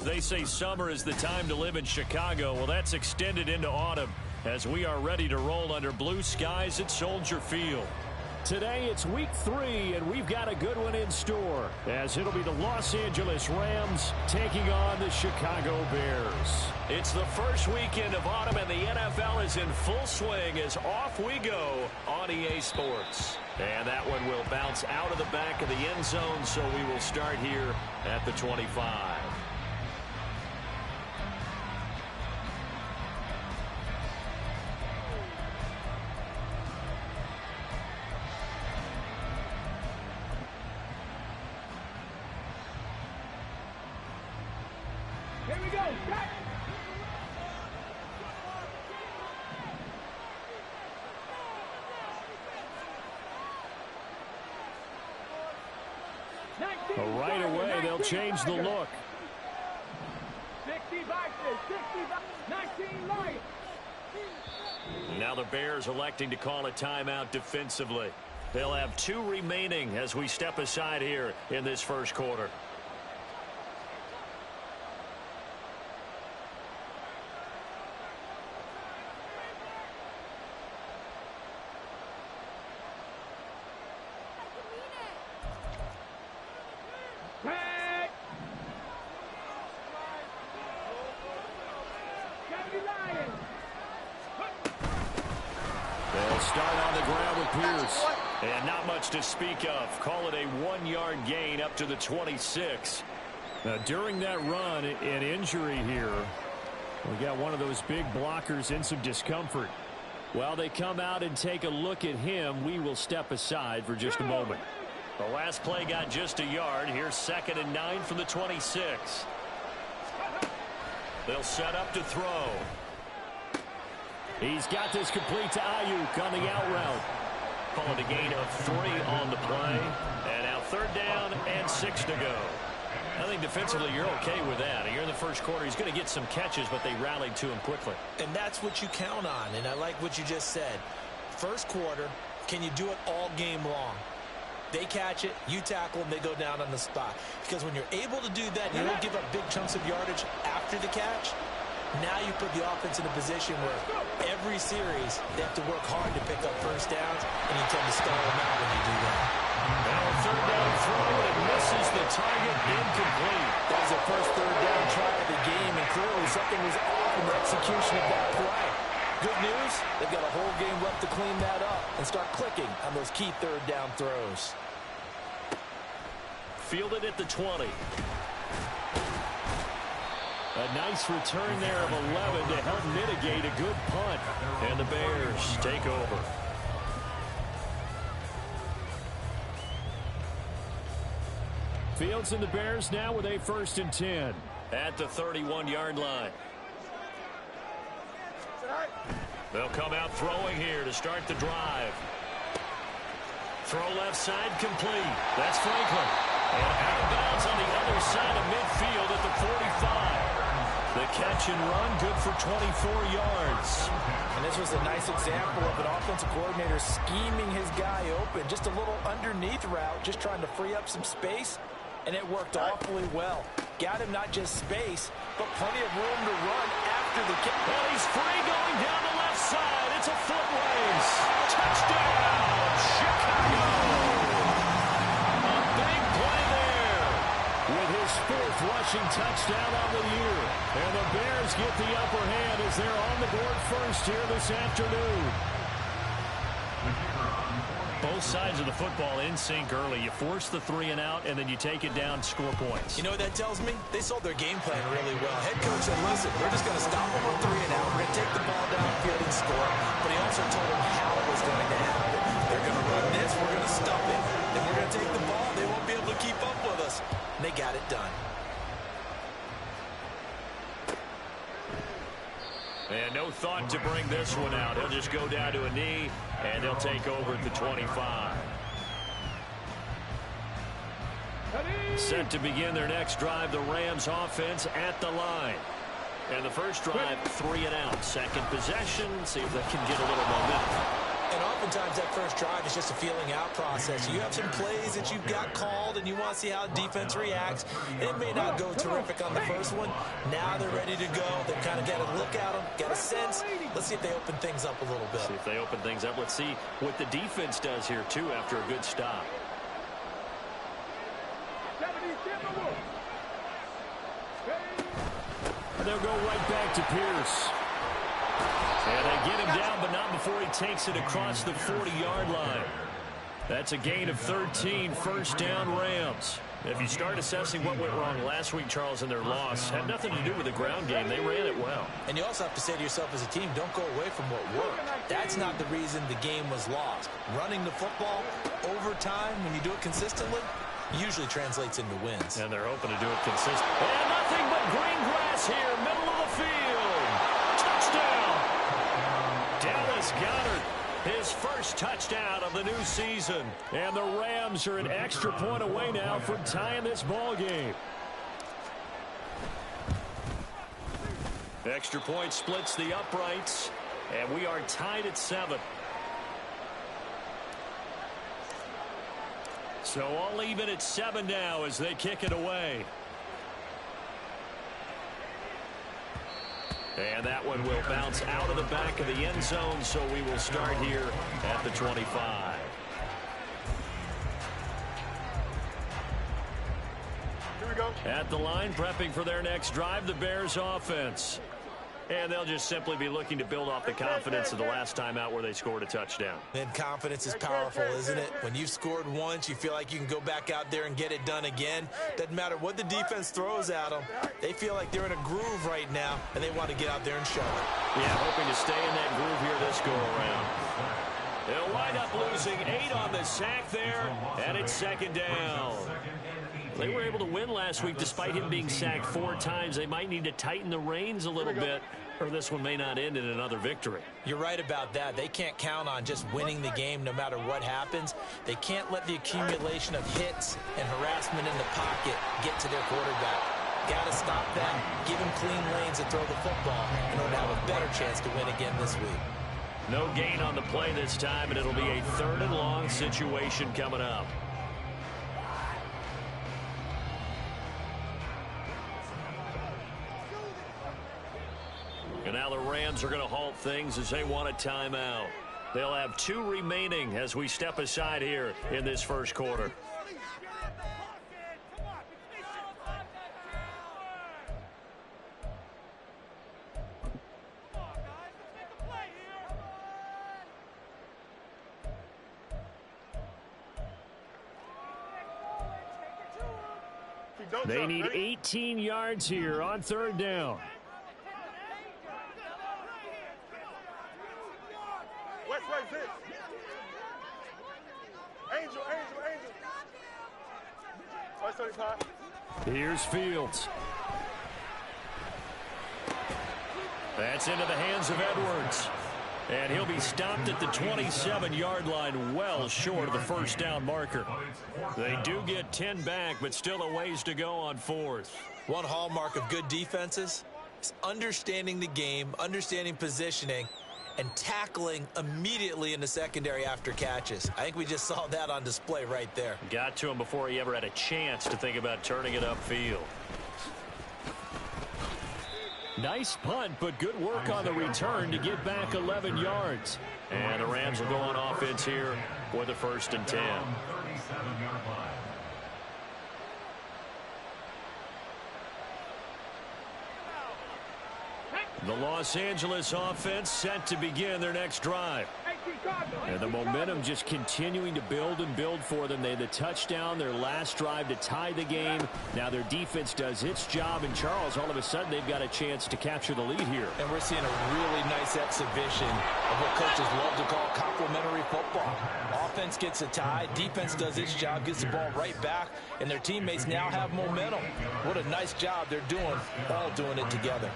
They say summer is the time to live in Chicago. Well, that's extended into autumn as we are ready to roll under blue skies at Soldier Field. Today it's week 3, and we've got a good one in store, as it'll be the Los Angeles Rams taking on the Chicago Bears. It's the first weekend of autumn, and the NFL is in full swing as off we go on EA Sports. And that one will bounce out of the back of the end zone, so we will start here at the 25. Here we go. Shot. Right away, they'll change the look. 60 boxes, 19 light. Now the Bears electing to call a timeout defensively. They'll have 2 remaining as we step aside here in this first quarter. They'll start on the ground with Pierce. And not much to speak of. Call it a 1-yard gain up to the 26. Now, during that run, an injury here. We got one of those big blockers in some discomfort. While they come out and take a look at him, we will step aside for just a moment. The last play got just a yard. Here's 2nd and 9 from the 26. They'll set up to throw. He's got this complete to Ayuk on the out route. Calling a gain of 3 on the play. And now 3rd down and 6 to go. I think defensively you're okay with that. Here in the first quarter, he's going to get some catches, but they rallied to him quickly. And that's what you count on, and I like what you just said. First quarter, can you do it all game long? They catch it, you tackle them, they go down on the spot. Because when you're able to do that, you don't give up big chunks of yardage after the catch. Now you put the offense in a position where every series they have to work hard to pick up first downs, and you tend to stall them out when you do that. Now a 3rd down throw, and it misses the target, incomplete. That was the first 3rd down try of the game, and clearly something was off in the execution of that play. Good news, they've got a whole game left to clean that up and start clicking on those key 3rd down throws. Fielded at the 20. A nice return there of 11 to help mitigate a good punt. And the Bears take over. Fields and the Bears now with a 1st and 10. At the 31-yard line. They'll come out throwing here to start the drive. Throw left side complete. That's Franklin. And out of bounds on the other side of midfield at the 45. The catch and run, good for 24 yards. And this was a nice example of an offensive coordinator scheming his guy open. Just a little underneath route, just trying to free up some space. And it worked awfully well. Got him not just space, but plenty of room to run after the kick. Well, he's free going down the left side. It's a foot race. Touchdown, Chicago. A big play there. With his 4th rushing touchdown on the year. And the Bears get the upper hand as they're on the board first here this afternoon. Both sides of the football in sync early. You force the 3 and out, and then you take it down, score points. You know what that tells me? They sold their game plan really well. Head coach said, listen, we're just going to stop them on 3 and out. We're going to take the ball downfield and score. But he also told them how it was going to happen. They're going to run this. We're going to stop it. Then we're going to take the ball. They won't be able to keep up with us. And they got it done. And no thought to bring this one out. He'll just go down to a knee, and they'll take over at the 25. Set to begin their next drive, the Rams offense at the line. And the first drive, 3 and out. Second possession, see if they can get a little momentum. And oftentimes that first drive is just a feeling out process. You have some plays that you've got called and you want to see how defense reacts. It may not go terrific on the first one. Now they're ready to go. They've kind of got a look at them, got a sense. Let's see if they open things up a little bit. See if they open things up. Let's see what the defense does here, too, after a good stop. And they'll go right back to Pierce. And they get him down, but not before he takes it across the 40-yard line. That's a gain of 13, first down Rams. If you start assessing what went wrong last week, Charles, in their loss, had nothing to do with the ground game. They ran it well. And you also have to say to yourself as a team, don't go away from what worked. That's not the reason the game was lost. Running the football over time, when you do it consistently, usually translates into wins. And they're hoping to do it consistently. And nothing but green grass here, middle of the field. Touchdown. Dallas Goedert, his first touchdown of the new season. And the Rams are an extra point away now from tying this ball game. Extra point splits the uprights, and we are tied at 7. So all even at 7 now as they kick it away. And that one will bounce out of the back of the end zone, so we will start here at the 25. Here we go. At the line, prepping for their next drive, the Bears offense. And they'll just simply be looking to build off the confidence of the last time out where they scored a touchdown. And confidence is powerful, isn't it? When you've scored once, you feel like you can go back out there and get it done again. Doesn't matter what the defense throws at them. They feel like they're in a groove right now, and they want to get out there and show it. Yeah, hoping to stay in that groove here this go-around. They'll wind up losing 8 on the sack there, and it's second down. They were able to win last week despite him being sacked 4 times. They might need to tighten the reins a little bit, or this one may not end in another victory. You're right about that. They can't count on just winning the game no matter what happens. They can't let the accumulation of hits and harassment in the pocket get to their quarterback. Got to stop that. Give him clean lanes to throw the football in order to have a better chance to win again this week. No gain on the play this time, and it'll be a 3rd and long situation coming up. And now the Rams are going to halt things as they want a timeout. They'll have 2 remaining as we step aside here in this first quarter. They need 18 yards here on 3rd down. Here's Fields. That's into the hands of Edwards. And he'll be stopped at the 27-yard line, well short of the first down marker. They do get 10 back, but still a ways to go on 4th. One hallmark of good defenses is understanding the game, understanding positioning, and tackling immediately in the secondary after catches. I think we just saw that on display right there. Got to him before he ever had a chance to think about turning it upfield. Nice punt, but good work on the return to get back 11 yards. And the Rams will go on offense here with a 1st and 10. The Los Angeles offense set to begin their next drive. And the momentum just continuing to build and build for them. They had the touchdown, their last drive to tie the game. Now their defense does its job. And Charles, all of a sudden, they've got a chance to capture the lead here. And we're seeing a really nice exhibition of what coaches love to call complementary football. Offense gets a tie, defense does its job, gets the ball right back, and their teammates now have momentum. What a nice job they're doing, all doing it together.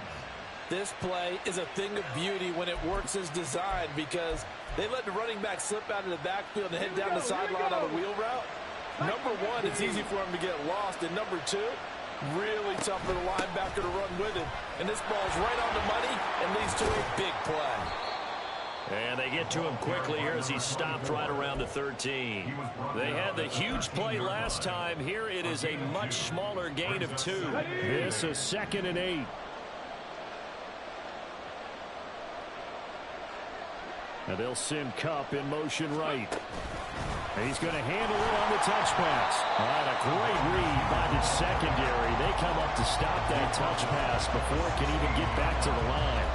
This play is a thing of beauty when it works as designed because they let the running back slip out of the backfield and head down the sideline on a wheel route. Number 1, it's easy for him to get lost. And number 2, really tough for the linebacker to run with it. And this ball's right on the money and leads to a big play. And they get to him quickly here as he stopped right around the 13. They had the huge play last time. Here it is a much smaller gain of 2. This is 2nd and 8. And they'll send Kupp in motion right. And he's going to handle it on the touch pass. All right, a great read by the secondary. They come up to stop that touch pass before it can even get back to the line.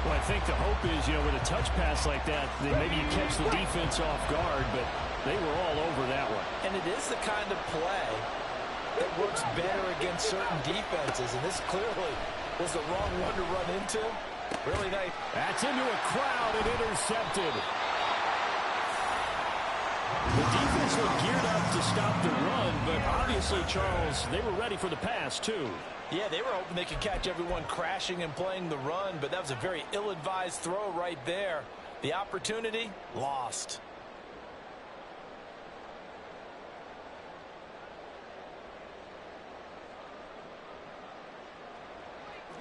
Well, I think the hope is, with a touch pass like that, then maybe you catch the defense off guard, but they were all over that one. And it is the kind of play that works better against certain defenses, and this clearly was the wrong one to run into. Really nice. That's into a crowd and intercepted. The defense was geared up to stop the run, but obviously, Charles, they were ready for the pass, too. Yeah, they were hoping they could catch everyone crashing and playing the run, but that was a very ill-advised throw right there. The opportunity, lost.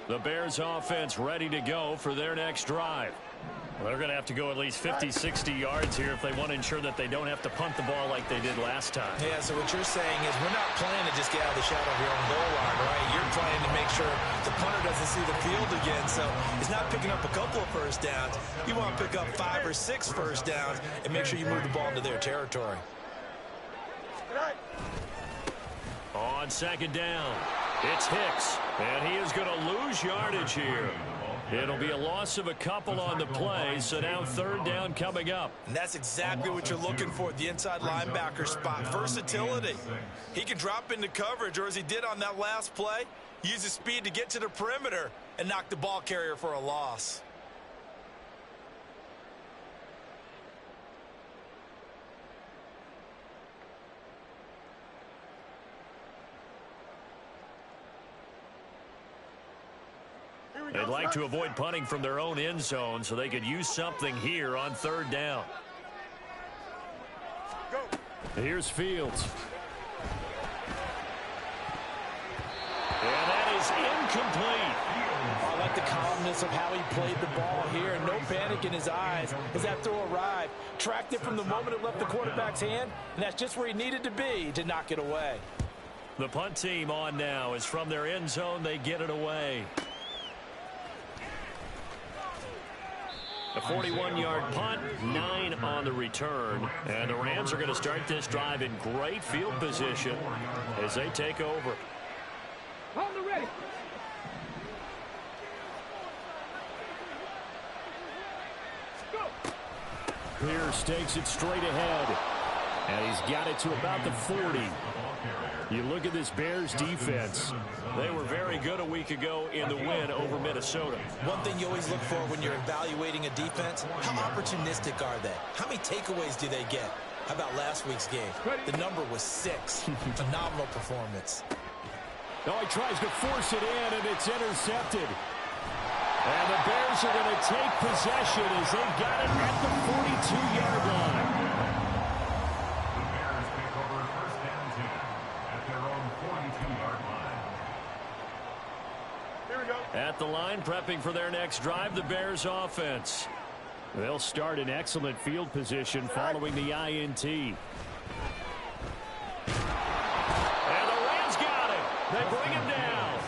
The Bears offense ready to go for their next drive. Well, they're going to have to go at least 50, 60 yards here if they want to ensure that they don't have to punt the ball like they did last time. Yeah, so what you're saying is we're not playing to just get out of the shadow of your own goal line, right? You're playing to make sure the punter doesn't see the field again. So it's not picking up a couple of first downs. You want to pick up 5 or 6 first downs and make sure you move the ball into their territory. On 2nd down, it's Hicks, and he is going to lose yardage here. It'll be a loss of a couple on the play, so now 3rd down coming up. And that's exactly what you're looking for, the inside linebacker spot. Versatility. He can drop into coverage, or as he did on that last play, use his speed to get to the perimeter and knock the ball carrier for a loss. They'd like to avoid punting from their own end zone so they could use something here on 3rd down. Here's Fields. And that is incomplete. I like the calmness of how he played the ball here, and no panic in his eyes as that throw arrived. Tracked it from the moment it left the quarterback's hand, and that's just where he needed to be to knock it away. The punt team on now is from their end zone. They get it away. A 41-yard punt, 9 on the return. And the Rams are going to start this drive in great field position as they take over. Hold the ready. Go. Pierce takes it straight ahead. And he's got it to about the 40. You look at this Bears defense. They were very good a week ago in the win over Minnesota. One thing you always look for when you're evaluating a defense, how opportunistic are they? How many takeaways do they get? How about last week's game? The number was 6. Phenomenal performance. Oh, he tries to force it in, and it's intercepted. And the Bears are going to take possession as they've got it at the 42-yard line. At the line, prepping for their next drive, the Bears offense. They'll start in excellent field position following the INT. And the Rams got it. They bring him down.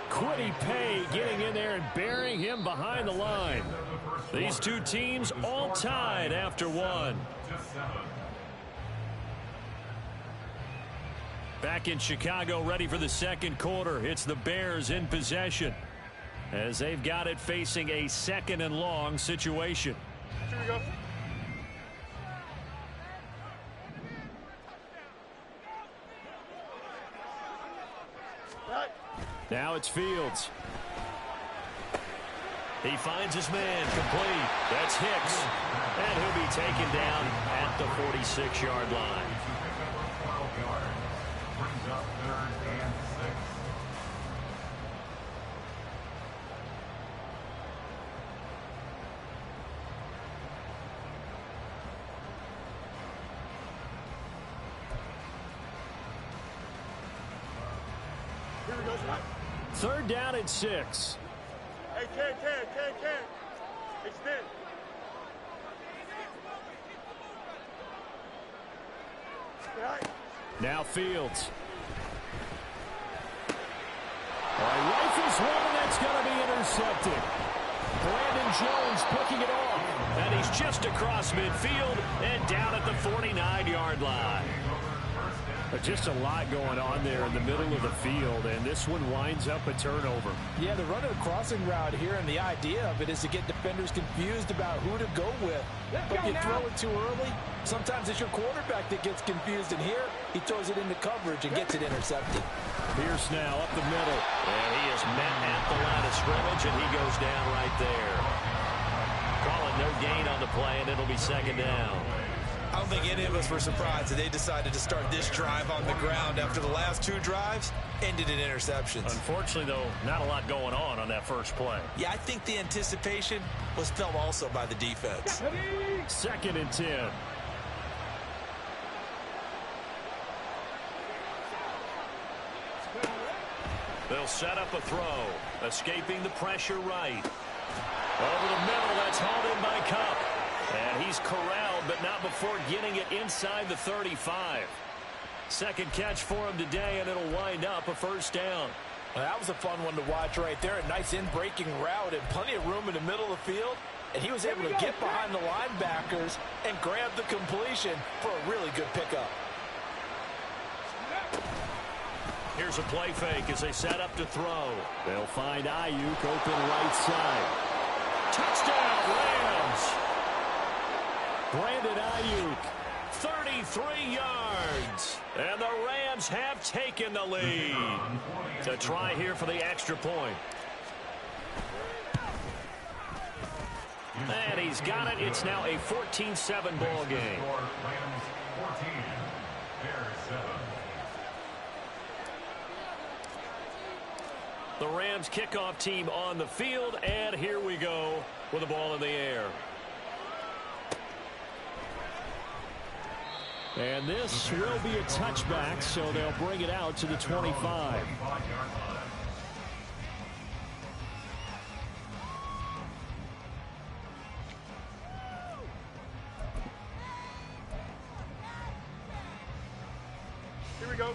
Quiddy Pay getting in there and burying him behind the line. These two teams all tied after 1. Back in Chicago, ready for the 2nd quarter. It's the Bears in possession as they've got it facing a 2nd and long situation. Here we go. Now it's Fields. He finds his man complete. That's Hicks. And he'll be taken down at the 46-yard line. Here we go, Scott. 3rd down and 6. Hey, Ken. Extend. Now Fields. Rifles one, and that's going to be intercepted. Brandon Jones picking it off. And he's just across midfield and down at the 49-yard line. Just a lot going on there in the middle of the field, and this one winds up a turnover. Yeah, they're running a crossing route here, and the idea of it is to get defenders confused about who to go with. But if you throw it too early, sometimes it's your quarterback that gets confused, and here he throws it into coverage and gets it intercepted. Pierce now up the middle. And he is met at the line of scrimmage, and he goes down right there. Calling no gain on the play, and it'll be second down. I don't think any of us were surprised that they decided to start this drive on the ground after the last two drives ended in interceptions. Unfortunately, though, not a lot going on that first play. Yeah, I think the anticipation was felt also by the defense. Second and 10. They'll set up a throw, escaping the pressure right. Over the middle, that's hauled in by Cup. And he's corralled, but not before getting it inside the 35. Second catch for him today, and it'll wind up a first down. Well, that was a fun one to watch right there. A nice in-breaking route and plenty of room in the middle of the field. And he was able to get behind the linebackers and grab the completion for a really good pickup. Here's a play fake as they set up to throw. They'll find Ayuk open right side. Touchdown, Rams! Brandon Ayuk. 33 yards. And the Rams have taken the lead. To try here for the extra point. And he's got it. It's now a 14-7 ball game. Rams 14, Bears 7. The Rams kickoff team on the field, and here we go with the ball in the air. And this will be a touchback, so they'll bring it out to the 25. Here we go.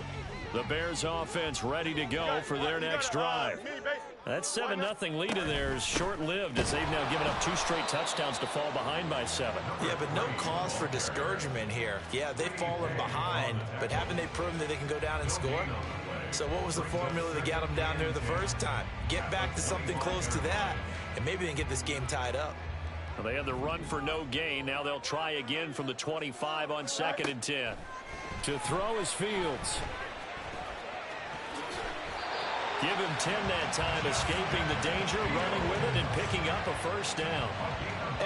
The Bears offense ready to go for their next drive. That 7-0 lead of theirs short-lived as they've now given up 2 straight touchdowns to fall behind by 7. Yeah, but no cause for discouragement here. Yeah, they've fallen behind, but haven't they proven that they can go down and score? So what was the formula that got them down there the first time? Get back to something close to that, and maybe they can get this game tied up. Well, they had the run for no gain. Now they'll try again from the 25 on 2nd and 10. To throw is Fields. Give him 10 that time, escaping the danger, running with it, and picking up a first down.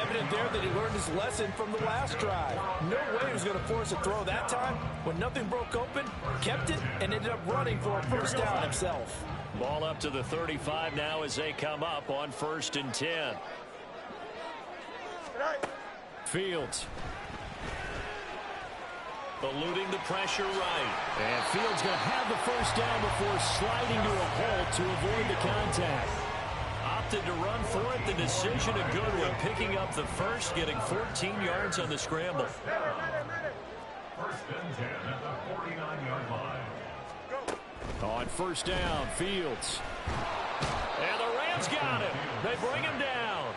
Evident there that he learned his lesson from the last drive. No way he was going to force a throw that time. When nothing broke open, kept it, and ended up running for a first down himself. Ball up to the 35 now as they come up on 1st and 10. Fields. Eluding the pressure right. And Fields going to have the first down before sliding to a halt to avoid the contact. Opted to run for it. The decision a good one. Picking up the first, getting 14 yards on the scramble. 1st and 10 at the 49-yard line. On first down, Fields. And the Rams got him. They bring him down.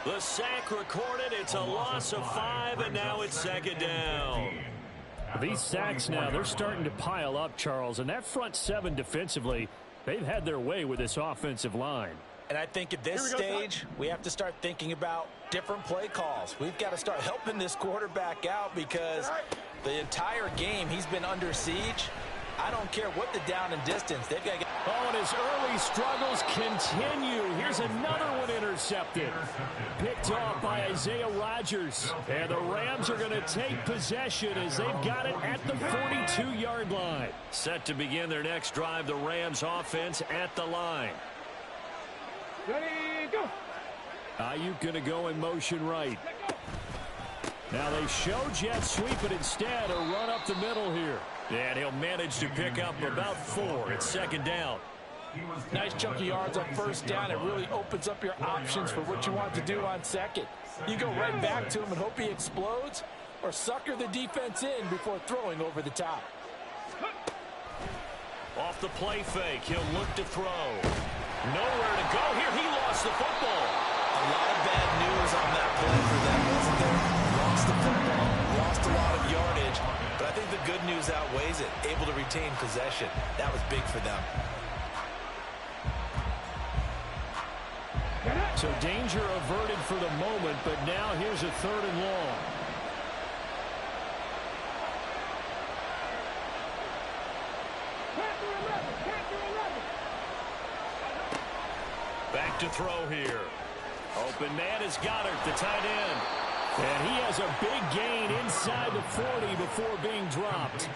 The sack recorded. It's a loss of 5, and now it's 2nd down. These sacks now, they're starting to pile up, Charles. And that front 7 defensively, they've had their way with this offensive line. And I think at this stage, we have to start thinking about different play calls. We've got to start helping this quarterback out because the entire game he's been under siege. I don't care what the down and distance. They've got to get... Oh, and his early struggles continue. Here's another one intercepted. Picked off by Isaiah Rodgers. And the Rams are going to take possession as they've got it at the 42-yard line. Set to begin their next drive, the Rams offense at the line. Ready, go. Ayuk going to go in motion right. Now they show jet sweep, but instead a run up the middle here. And he'll manage to pick up about 4. It's 2nd down. Nice chunky yards on first down. It really opens up your options for what you want to do on second. You go right back to him and hope he explodes, or sucker the defense in before throwing over the top. Off the play fake, he'll look to throw. Nowhere to go here. He lost the football. A lot of bad news on that play for them, wasn't there? Lost the football, lost a lot of yardage, but I think the good news outweighs it. Able to retain possession. That was big for them. So danger averted for the moment, but now here's a 3rd and long. Back to throw here. Open man is Goddard, the tight end. And he has a big gain inside the 40 before being dropped.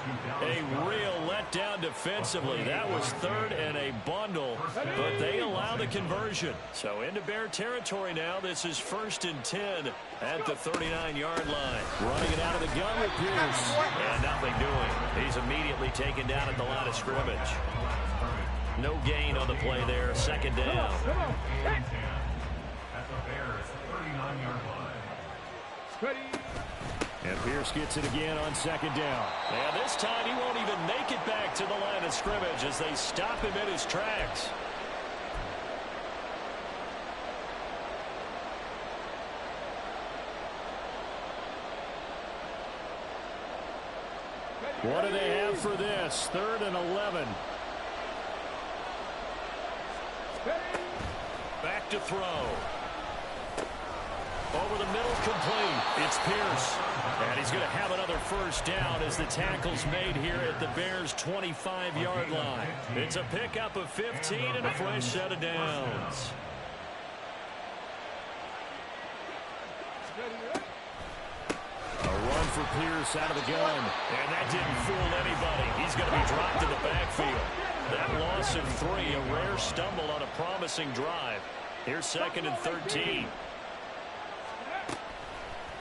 A real letdown defensively. That was 3rd and a bundle, but they allow the conversion. So into Bear territory now. This is 1st and 10 at the 39-yard line. Running it out of the gun with Pierce. And nothing doing. He's immediately taken down at the line of scrimmage. No gain on the play there. 2nd down. At the Bears' 39-yard line. And Pierce gets it again on 2nd down. And this time he won't even make it back to the line of scrimmage as they stop him in his tracks. What do they have for this? 3rd and 11. Back to throw. Over the middle, complete. It's Pierce. And he's going to have another 1st down as the tackle's made here at the Bears' 25-yard line. It's a pickup of 15 and a fresh set of downs. A run for Pierce out of the gun. And that didn't fool anybody. He's going to be dropped in the backfield. That loss of 3, a rare stumble on a promising drive. Here's 2nd and 13.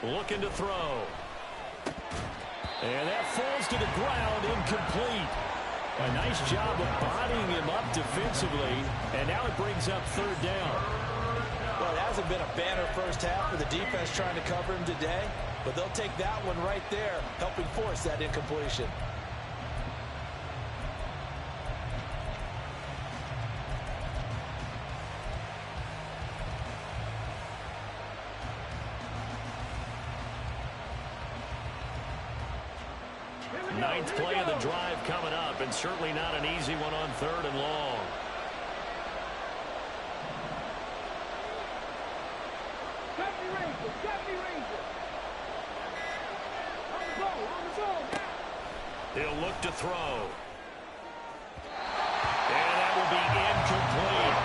Looking to throw. And that falls to the ground, incomplete. A nice job of bodying him up defensively, and now it brings up 3rd down. Well, it hasn't been a banner first half for the defense trying to cover him today, but they'll take that one right there, helping force that incompletion. Ninth play of the drive coming up, and certainly not an easy one on 3rd and long. He'll look to throw. And that will be incomplete.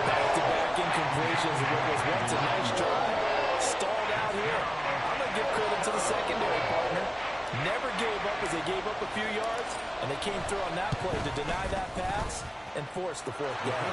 Back-to-back incompletions of what was once a nice drive. Stalled out here. I'm going to give credit to the secondary partner. Never gave up as they gave up a few yards, and they came through on that play to deny that pass and force the 4th down.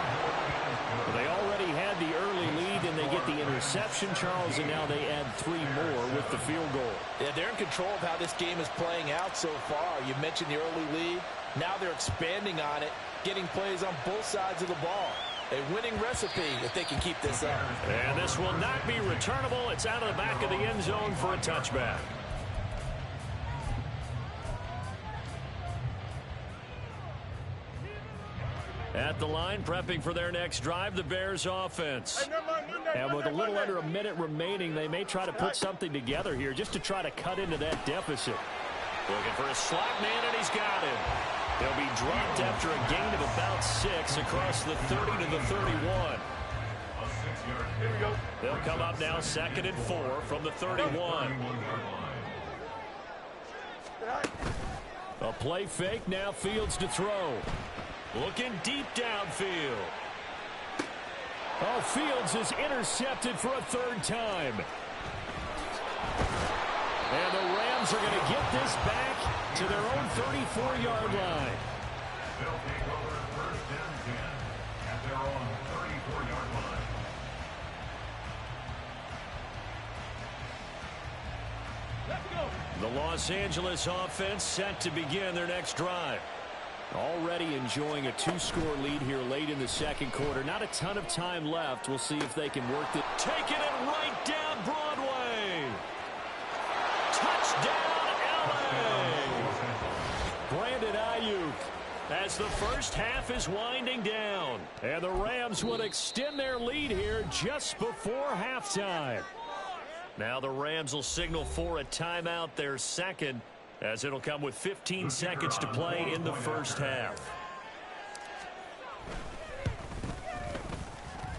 Well, they already had the early lead, and they get the interception, Charles, and now they add 3 more with the field goal. Yeah, they're in control of how this game is playing out so far. You mentioned the early lead. Now they're expanding on it, getting plays on both sides of the ball. A winning recipe if they can keep this up. And this will not be returnable. It's out of the back of the end zone for a touchback. At the line, prepping for their next drive, the Bears offense. And with a little under a minute remaining, they may try to put something together here just to try to cut into that deficit. Looking for a slot man, and he's got him. He'll be dropped after a gain of about 6 across the 30 to the 31. They'll come up now 2nd and 4 from the 31. A play fake, now Fields to throw. Looking deep downfield. Oh, Fields is intercepted for a 3rd time. And the Rams are going to get this back to their own 34-yard line. They'll take over 1st and 10 at their own 34-yard line. Let's go. The Los Angeles offense set to begin their next drive. Already enjoying a 2-score lead here late in the 2nd quarter. Not a ton of time left. We'll see if they can work it. Taking it right down Broadway. Touchdown, as the first half is winding down. And the Rams would extend their lead here just before halftime. Now the Rams will signal for a timeout, their second, as it'll come with 15 seconds to play in the first half.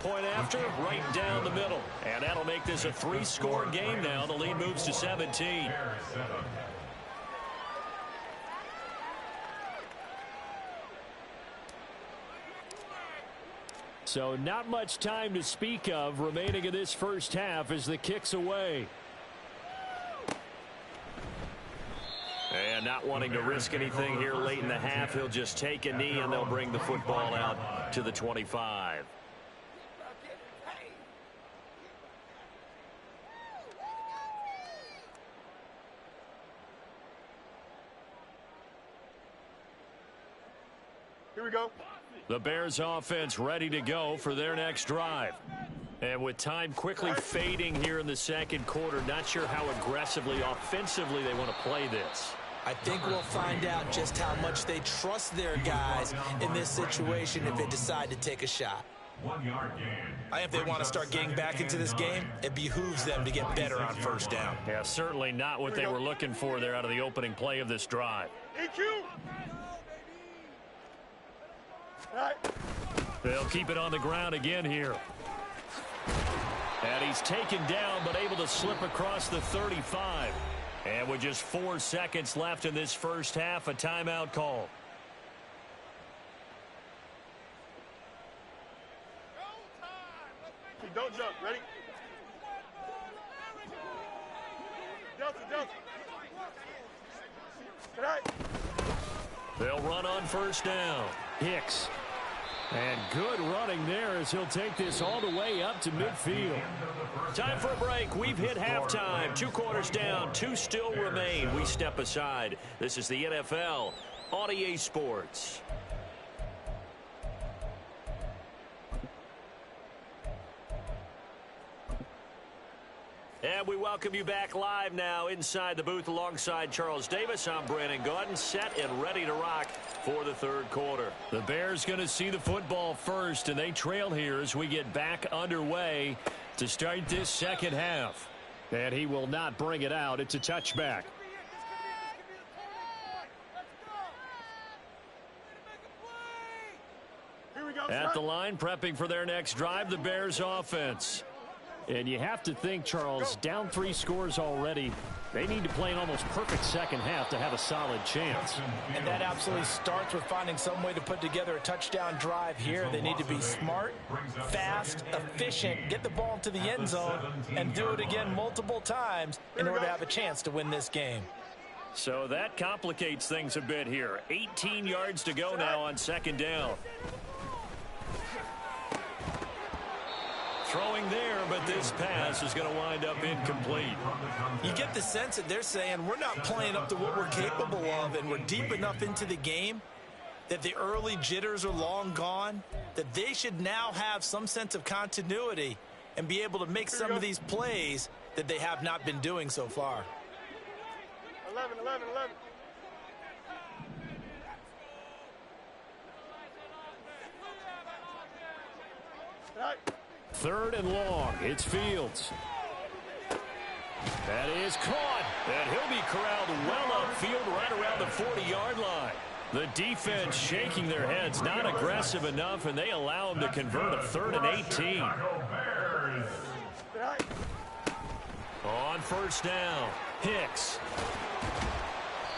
Point after, right down the middle. And that'll make this a 3-score game now. The lead moves to 17. So not much time to speak of remaining in this first half as the kick's away. And not wanting to risk anything here late in the half, he'll just take a knee and they'll bring the football out to the 25. Here we go. The Bears offense ready to go for their next drive. And with time quickly fading here in the second quarter, not sure how aggressively, offensively they want to play this. I think we'll find out just how much they trust their guys in this situation if they decide to take a shot. 1 yard gain. I think if they want to start getting back into this game, it behooves them to get better on first down. Yeah, certainly not what they were looking for there out of the opening play of this drive. EQ. They'll keep it on the ground again here. And he's taken down but able to slip across the 35. And with just 4 seconds left in this first half, a timeout call. Don't jump. Ready? Delta, Delta. They'll run on first down. Hicks. And good running there as he'll take this all the way up to midfield. Time for a break. We've hit halftime. 2 quarters down. 2 still remain. We step aside. This is the NFL on EA Sports. And we welcome you back live now inside the booth alongside Charles Davis. I'm Brandon Gaudin, set and ready to rock for the third quarter. The Bears going to see the football first, and they trail here as we get back underway to start this second half. And he will not bring it out. It's a touchback. At the line, prepping for their next drive, the Bears offense. And you have to think, Charles, down 3 scores already. They need to play an almost perfect second half to have a solid chance. And that absolutely starts with finding some way to put together a touchdown drive here. They need to be smart, fast, efficient, get the ball into the end zone, and do it again multiple times in order to have a chance to win this game. So that complicates things a bit here. 18 yards to go now on second down. Throwing there, but this pass is going to wind up incomplete. You get the sense that they're saying we're not playing up to what we're capable of, and we're deep enough into the game that the early jitters are long gone, that they should now have some sense of continuity and be able to make some of these plays that they have not been doing so far. 11, 11, 11. Right. Third and long. It's Fields. That is caught. And he'll be corralled well upfield right around the 40-yard line. The defense shaking their heads, not aggressive enough, and they allow him to convert a 3rd and 18. On first down, Hicks.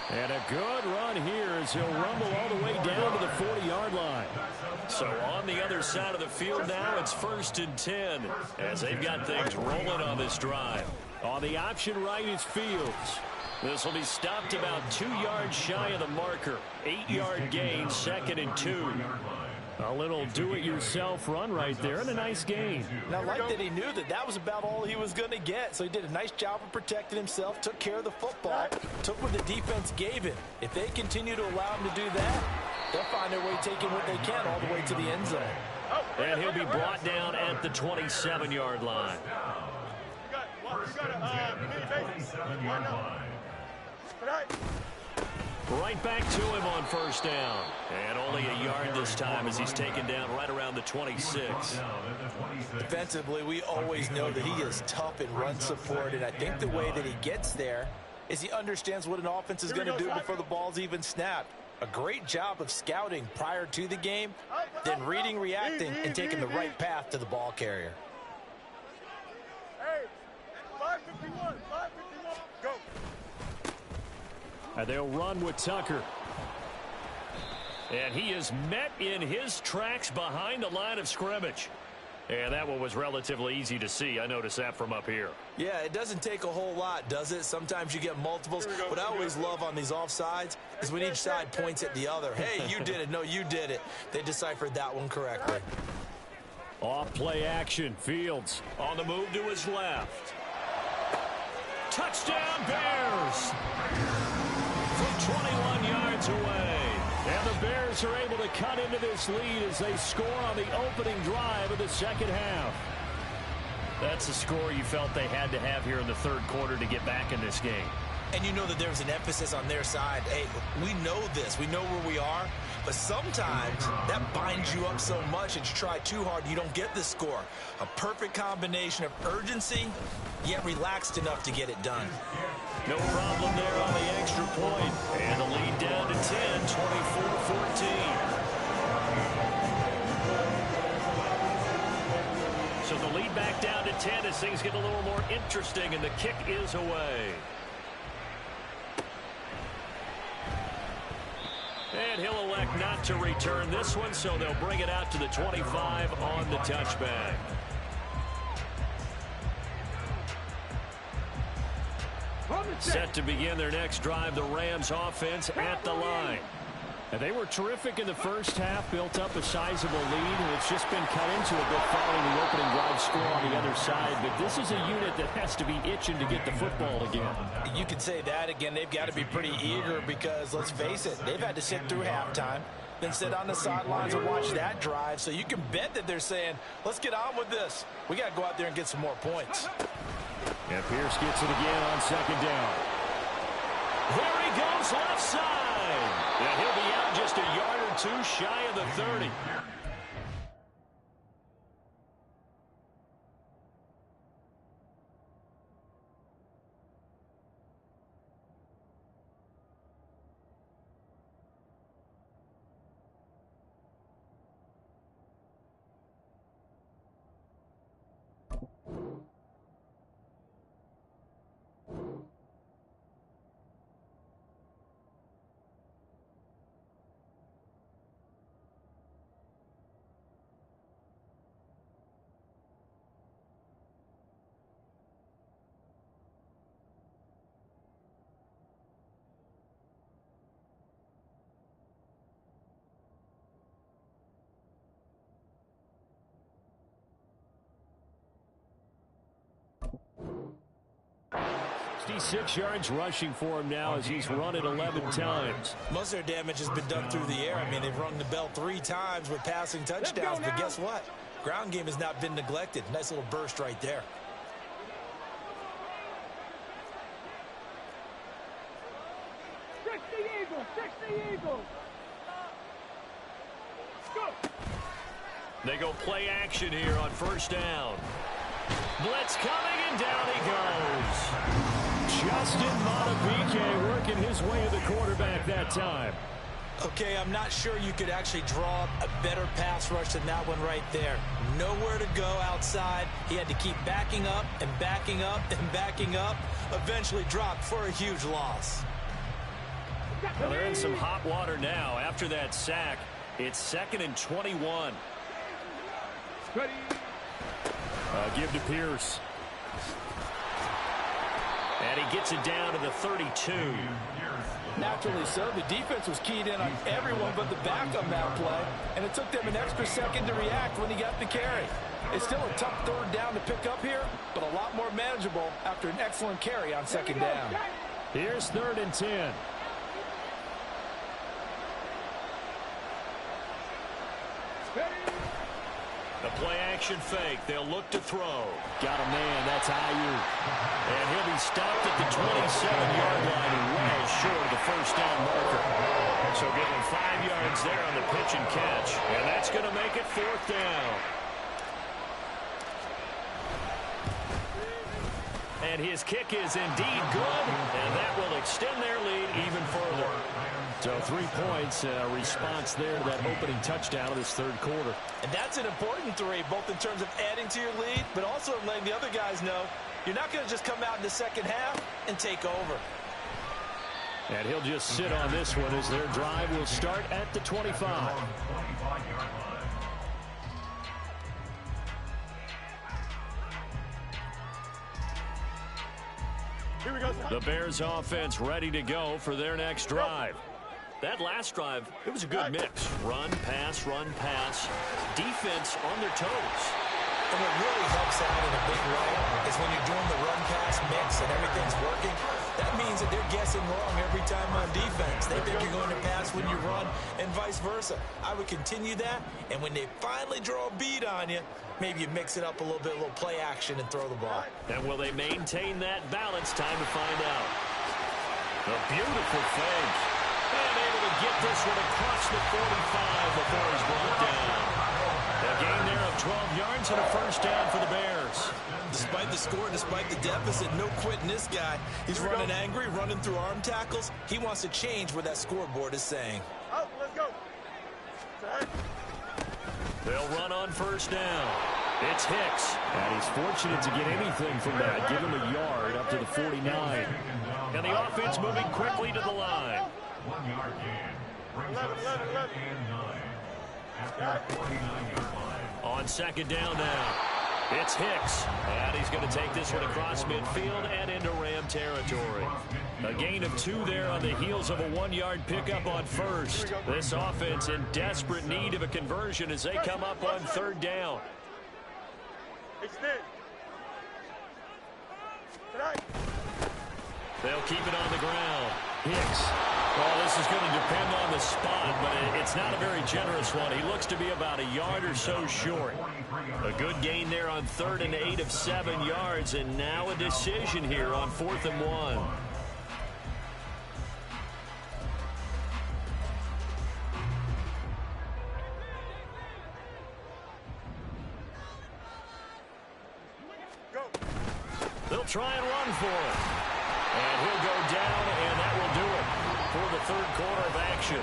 And a good run here as he'll rumble all the way down to the 40-yard line. So on the other side of the field now, it's 1st and 10 as they've got things rolling on this drive. On the option right is Fields. This will be stopped about 2 yards shy of the marker. 8-yard gain, 2nd and 2. A little do-it-yourself run right there and a nice gain. And I like that he knew that that was about all he was going to get. So he did a nice job of protecting himself, took care of the football, took what the defense gave him. If they continue to allow him to do that, they'll find their way taking what they can all the way to the end zone. And he'll be brought down at the 27-yard line. Right back to him on first down. And only a yard this time as he's taken down right around the 26. Defensively, we always know that he is tough in run support, and I think the way that he gets there is he understands what an offense is going to do before the ball's even snapped. A great job of scouting prior to the game, then reading, reacting, and taking the right path to the ball carrier. Hey, 551, 551, go. And they'll run with Tucker. And he is met in his tracks behind the line of scrimmage. And that one was relatively easy to see. I noticed that from up here. Yeah, it doesn't take a whole lot, does it? Sometimes you get multiples. What I always love on these offsides is when each side points at the other. Hey, you did it. No, you did it. They deciphered that one correctly. Off play action. Fields on the move to his left. Touchdown Bears! From 21 yards away. And the Bears are able to cut into this lead as they score on the opening drive of the second half. That's the score you felt they had to have here in the third quarter to get back in this game. And you know that there's an emphasis on their side. Hey, we know this. We know where we are. But sometimes that binds you up so much that you try too hard, you don't get the score. A perfect combination of urgency, yet relaxed enough to get it done. No problem there on the extra point. And the lead down to 10, 24-14. So the lead back down to 10 as things get a little more interesting, and the kick is away. And he'll elect not to return this one, so they'll bring it out to the 25 on the touchback. Set to begin their next drive, the Rams offense at the line. And they were terrific in the first half, built up a sizable lead, and it's just been cut into a bit following the opening drive score on the other side. But this is a unit that has to be itching to get the football again. You can say that again. They've got to be pretty eager because, let's face it, they've had to sit through halftime, then sit on the sidelines and watch that drive. So you can bet that they're saying, let's get on with this. We got to go out there and get some more points. And Pierce gets it again on second down. There he goes, left side. And he'll be out just a yard or two shy of the 30. Six yards rushing for him now as he's run it 11 times. Most of their damage has been done through the air. I mean, they've rung the bell 3 times with passing touchdowns. But guess what? Ground game has not been neglected. Nice little burst right there. Fix the Eagles! Fix the Eagles! Go! They go play action here on first down. Blitz coming, and down he goes. Justin Madubuike working his way to the quarterback that time. Okay, I'm not sure you could actually draw up a better pass rush than that one right there. Nowhere to go outside. He had to keep backing up and backing up and backing up. Eventually dropped for a huge loss. Well, they're in some hot water now. After that sack, it's 2nd and 21. Ready. Give to Pierce. And he gets it down to the 32. Naturally so. The defense was keyed in on everyone but the back on that play, and it took them an extra second to react when he got the carry. It's still a tough third down to pick up here, but a lot more manageable after an excellent carry on second down. Here's 3rd and 10. A play-action fake. They'll look to throw. Got a man. That's Ayuk. And he'll be stopped at the 27-yard line and well short of the first down marker. So give him 5 yards there on the pitch and catch. And that's going to make it 4th down. And his kick is indeed good, and that will extend their lead even further. So 3 points, response there to that opening touchdown of this third quarter. And that's an important 3, both in terms of adding to your lead, but also letting the other guys know you're not going to just come out in the second half and take over. And he'll just sit on this one as their drive will start at the 25. Here we go. The Bears offense ready to go for their next drive. That last drive, it was a good mix. Run, pass, defense on their toes. And what really helps out in a big way is when you're doing the run-pass mix and everything's working, that means that they're guessing wrong every time on defense. They think you're going to pass when you run and vice versa. I would continue that, and when they finally draw a bead on you, maybe you mix it up a little bit, a little play action and throw the ball. And will they maintain that balance? Time to find out. A beautiful fake. And able to get this one across the 45 before he's brought down. A gain there of 12 yards and a first down for the Bears. Despite the score, despite the deficit, no quitting this guy. He's running angry, running through arm tackles. He wants to change what that scoreboard is saying. Oh, let's go. They'll run on first down. It's Hicks. And he's fortunate to get anything from that. Give him a yard up to the 49. And the offense moving quickly to the line. 1 yard gain. Brings up 2nd and 9. At their 49-yard line. On second down now. It's Hicks. And he's going to take this one across midfield and into Ram territory. A gain of 2 there on the heels of a 1-yard pickup on first. This offense in desperate need of a conversion as they come up on third down. Extend. They'll keep it on the ground. Hicks. Well, this is going to depend on the spot, but it's not a very generous one. He looks to be about a yard or so short. A good gain there on 3rd and 8 of 7 yards, and now a decision here on 4th and 1. They'll try and run for it. And he'll go down, and that will do it for the third quarter of action.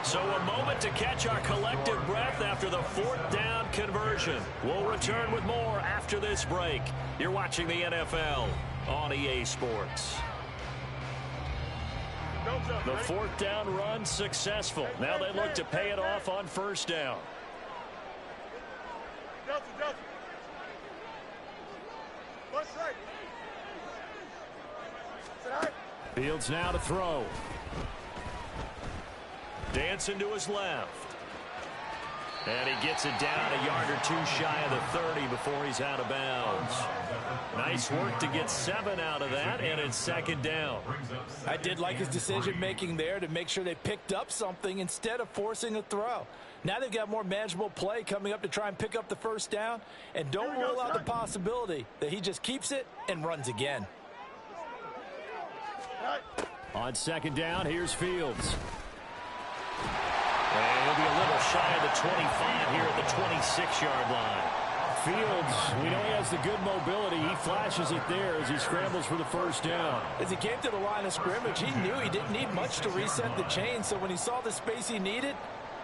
So a moment to catch our collective breath after the 4th down conversion. We'll return with more after this break. You're watching the NFL on EA Sports. The 4th down run successful. Now they look to pay it off on first down. Fields now to throw. Dancing to his left. And he gets it down a yard or 2 shy of the 30 before he's out of bounds. Nice work to get 7 out of that, and it's second down. I did like his decision-making there to make sure they picked up something instead of forcing a throw. Now they've got more manageable play coming up to try and pick up the first down, and don't rule out the possibility that he just keeps it and runs again. On second down, here's Fields. And he'll be a little shy of the 25 here at the 26-yard line. Fields, we know he has the good mobility. He flashes it there as he scrambles for the first down. As he came to the line of scrimmage, he knew he didn't need much to reset the chain, so when he saw the space he needed,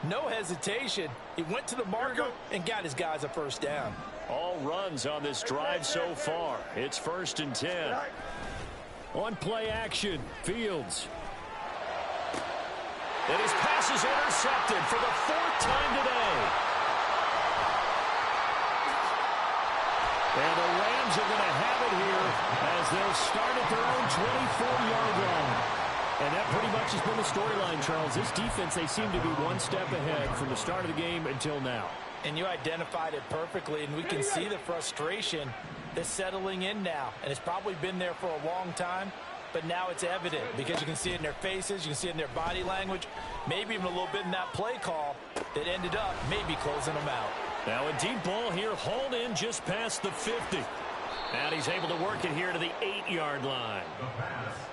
no hesitation. He went to the marker and got his guys a first down. All runs on this drive so far. It's 1st and 10. On play action, Fields. And his pass is intercepted for the 4th time today. And the Rams are going to have it here as they'll start at their own 24-yard line. And that pretty much has been the storyline, Charles. This defense, they seem to be one step ahead from the start of the game until now. And you identified it perfectly, and we can see the frustration that's settling in now. And it's probably been there for a long time, but now it's evident because you can see it in their faces, you can see it in their body language, maybe even a little bit in that play call that ended up maybe closing them out. Now a deep ball here, hauled in just past the 50. And he's able to work it here to the 8-yard line.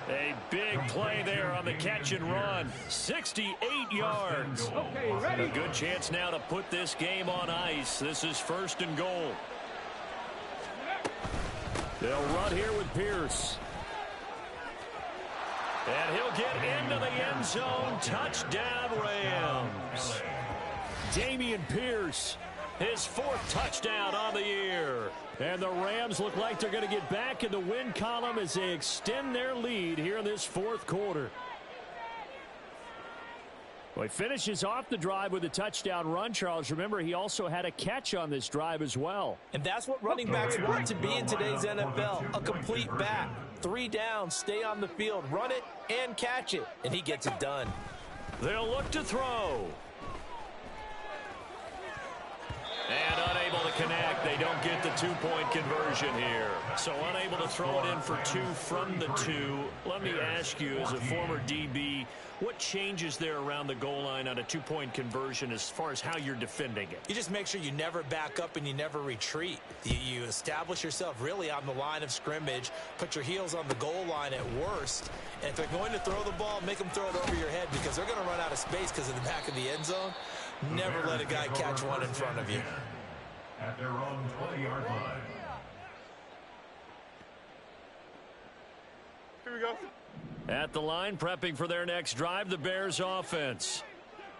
A big play there on the catch and run. 68 yards. Okay, ready? A good chance now to put this game on ice. This is 1st and goal. They'll run here with Pierce. And he'll get into the end zone. Touchdown, Rams. Dameon Pierce, his 4th touchdown on the year. And the Rams look like they're going to get back in the win column as they extend their lead here in this 4th quarter. Well, he finishes off the drive with a touchdown run, Charles. Remember, he also had a catch on this drive as well. And that's what running backs want to be in today's NFL, a complete back. 3 downs, stay on the field, run it, and catch it. And he gets it done. They'll look to throw. And unable to connect. They don't get the 2-point conversion here. So unable to throw it in for 2 from the 2. Let me ask you, as a former DB, what changes there around the goal line on a 2-point conversion as far as how you're defending it? You just make sure you never back up and you never retreat. You establish yourself really on the line of scrimmage, put your heels on the goal line at worst, and if they're going to throw the ball, make them throw it over your head because they're going to run out of space because of the back of the end zone. Never let a guy catch one in front of you. At their own 20-yard line. Here we go. At the line, prepping for their next drive, the Bears offense.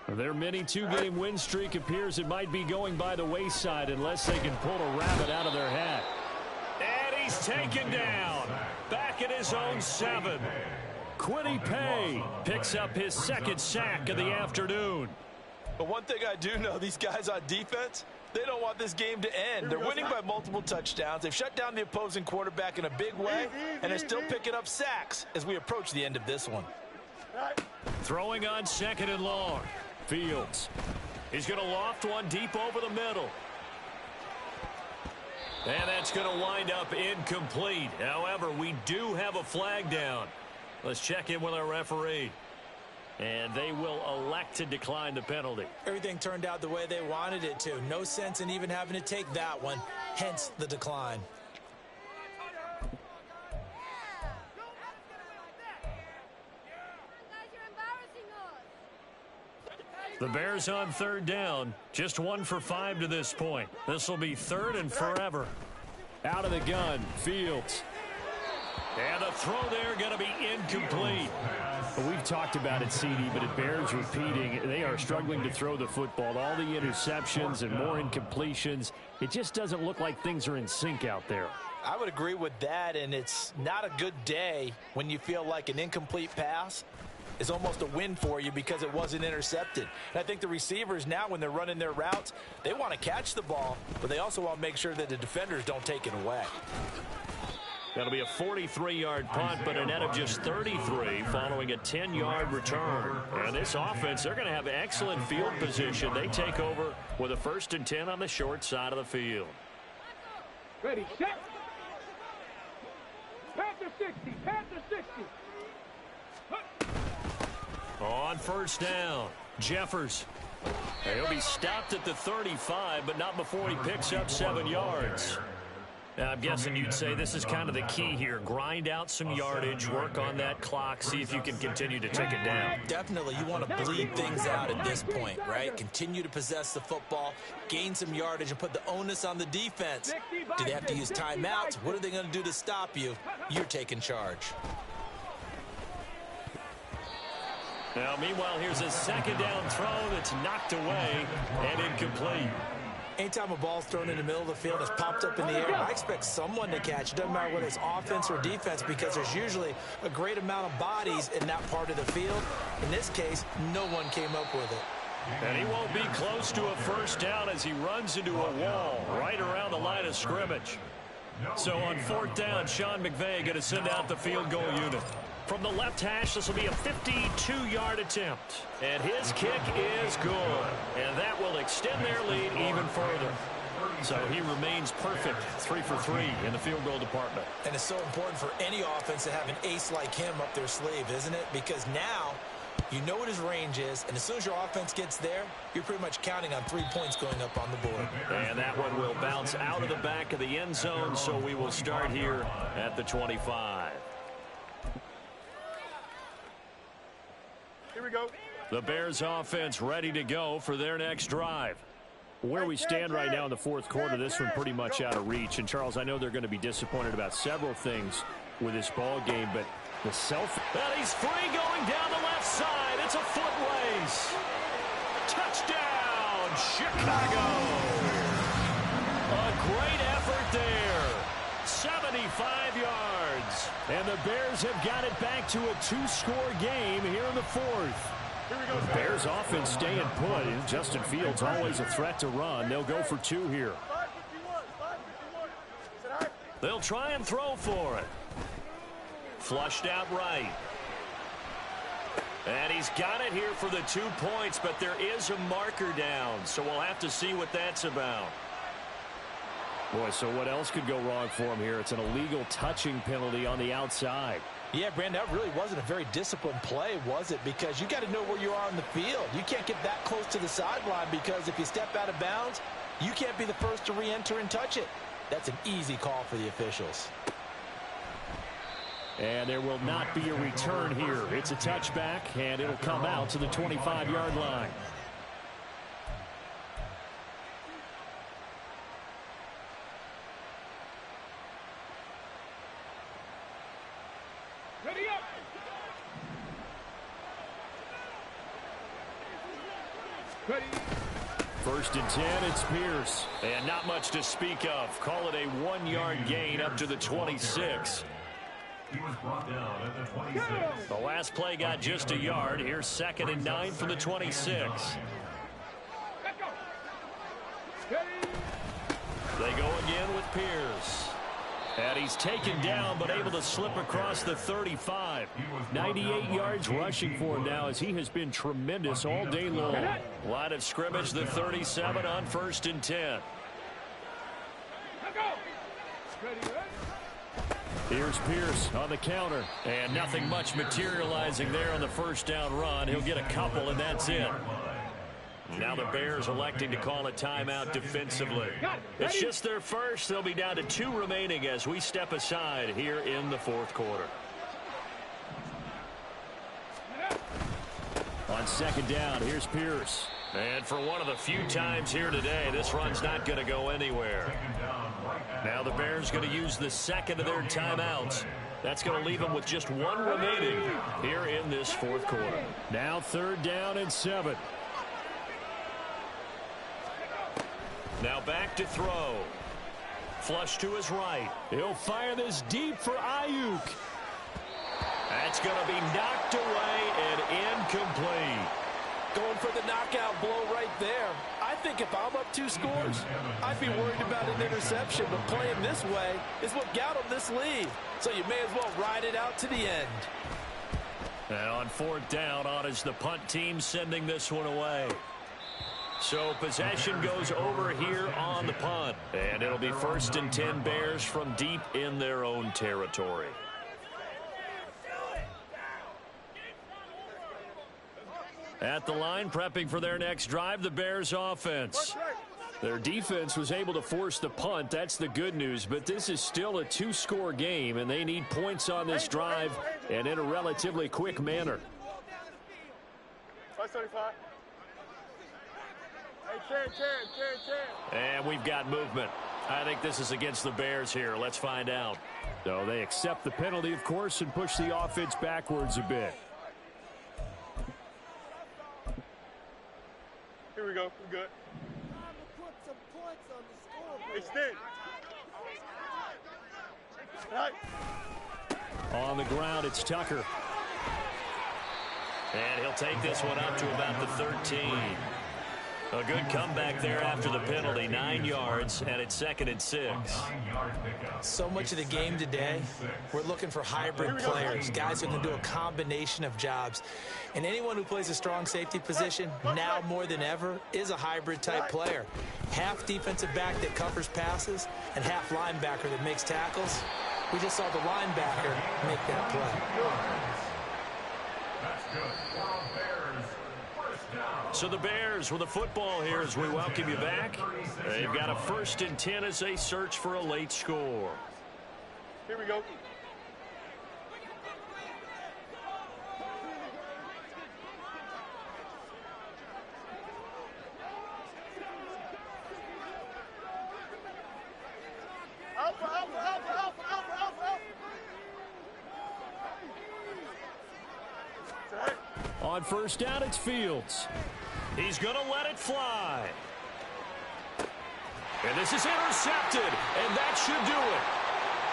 Their mini 2-game win streak appears it might be going by the wayside unless they can pull a rabbit out of their hat. And he's taken down. Back at his own 7. Quiddy Pay picks up his 2nd sack of the afternoon. But one thing I do know, these guys on defense, they don't want this game to end. They're winning by multiple touchdowns. They've shut down the opposing quarterback in a big way, and they're still picking up sacks as we approach the end of this one. Throwing on 2nd and long. Fields. He's going to loft one deep over the middle. And that's going to wind up incomplete. However, we do have a flag down. Let's check in with our referee. And they will elect to decline the penalty. Everything turned out the way they wanted it to. No sense in even having to take that one, hence the decline. The Bears on 3rd down, just 1 for 5 to this point. This will be 3rd and forever. Out of the gun, Fields. And the throw there going to be incomplete. Well, we've talked about it, CD, but it bears repeating. They are struggling to throw the football. All the interceptions and more incompletions. It just doesn't look like things are in sync out there. I would agree with that, and it's not a good day when you feel like an incomplete pass is almost a win for you because it wasn't intercepted. And I think the receivers now, when they're running their routes, they want to catch the ball, but they also want to make sure that the defenders don't take it away. That'll be a 43-yard punt, but a net of just 33 following a 10-yard return. And this offense, they're going to have excellent field position. They take over with a 1st and 10 on the short side of the field. Ready, set. Panther 60, Panther 60. On 1st down, Jeffers. He'll be stopped at the 35, but not before he picks up 7 yards. Now, I'm guessing you'd say this is kind of the key here. Grind out some yardage, work on that clock, see if you can continue to tick it down. Definitely, you want to bleed things out at this point, right? Continue to possess the football, gain some yardage, and put the onus on the defense. Do they have to use timeouts? What are they going to do to stop you? You're taking charge. Now, meanwhile, here's a 2nd down throw that's knocked away and incomplete. Anytime a ball's thrown in the middle of the field, it's popped up in the air, I expect someone to catch. It doesn't matter whether it's offense or defense because there's usually a great amount of bodies in that part of the field. In this case, no one came up with it. And he won't be close to a 1st down as he runs into a wall right around the line of scrimmage. So on 4th down, Sean McVay going to send out the field goal unit. From the left hash, this will be a 52-yard attempt. And his kick is good. And that will extend their lead even further. So he remains perfect, 3 for 3 in the field goal department. And it's so important for any offense to have an ace like him up their sleeve, isn't it? Because now You know what his range is, and as soon as your offense gets there, you're pretty much counting on 3 points going up on the board. And that one will bounce out of the back of the end zone, so we will start here at the 25. Here we go. The Bears offense ready to go for their next drive. Where we stand right now in the fourth quarter, this one pretty much out of reach. And, Charles, I know they're going to be disappointed about several things with this ball game, but the And he's free going down the left side. It's a foot race. Touchdown, Chicago. A great effort there. 75 yards. And the Bears have got it back to a 2-score game here in the fourth. The Bears offense staying put, and Justin Fields always a threat to run. They'll go for 2 here. They'll try and throw for it. Flushed out right. And he's got it here for the 2 points, but there is a marker down, so we'll have to see what that's about. Boy, so what else could go wrong for him here? It's an illegal touching penalty on the outside. Yeah, Brandon, that really wasn't a very disciplined play, was it? Because you got to know where you are on the field. You can't get that close to the sideline because if you step out of bounds, you can't be the first to re-enter and touch it. That's an easy call for the officials. And there will not be a return here. It's a touchback, and it'll come out to the 25-yard line. Ready up. Ready. First and 10, it's Pierce. And not much to speak of. Call it a 1-yard gain up to the 26. He was brought down at the 26. The last play got just a yard. Here's 2nd and 9 from the 26. Let's go. Ready. They go again with Pierce. And he's taken down but able to slip across the 35. 98 yards rushing for him now as he has been tremendous all day long. Line of scrimmage, the 37 on 1st and 10. Let's go. Ready, ready. Here's Pierce on the counter. And nothing much materializing there on the first down run. He'll get a couple, and that's it. Now the Bears electing to call a timeout defensively. It's just their first. They'll be down to 2 remaining as we step aside here in the fourth quarter. On 2nd down, here's Pierce. And for one of the few times here today, this run's not going to go anywhere. Now the Bears going to use the 2nd of their timeouts. That's going to leave them with just 1 remaining here in this fourth quarter. Now 3rd down and 7. Now back to throw. Flush to his right. He'll fire this deep for Ayuk. That's going to be knocked away and incomplete. Going for the knockout blow right there. I think if I'm up 2 scores, I'd be worried about an interception, but playing this way is what got him this lead. So you may as well ride it out to the end. And on 4th down, on is the punt team sending this one away. So possession goes over here on the punt. And it'll be 1st and 10 Bears from deep in their own territory. At the line, prepping for their next drive, the Bears offense. Their defense was able to force the punt. That's the good news. But this is still a 2-score game, and they need points on this drive and in a relatively quick manner. 575. And we've got movement. I think this is against the Bears here. Let's find out. So they accept the penalty, of course, and push the offense backwards a bit. Here we go. We're good. Extend. Right. On the ground, it's Tucker. And he'll take this one up to about the 13. A good comeback there after the penalty. 9 yards, and it's 2nd and 6. So much of the game today, we're looking for hybrid players, guys who can do a combination of jobs. And anyone who plays a strong safety position, now more than ever, is a hybrid-type player. Half defensive back that covers passes, and half linebacker that makes tackles. We just saw the linebacker make that play. That's good. For the Bears, first down. So the Bears with the football here as we welcome you back. They've got a 1st and 10 as they search for a late score. Here we go. On 1st down, it's Fields. He's going to let it fly. And this is intercepted, and that should do it.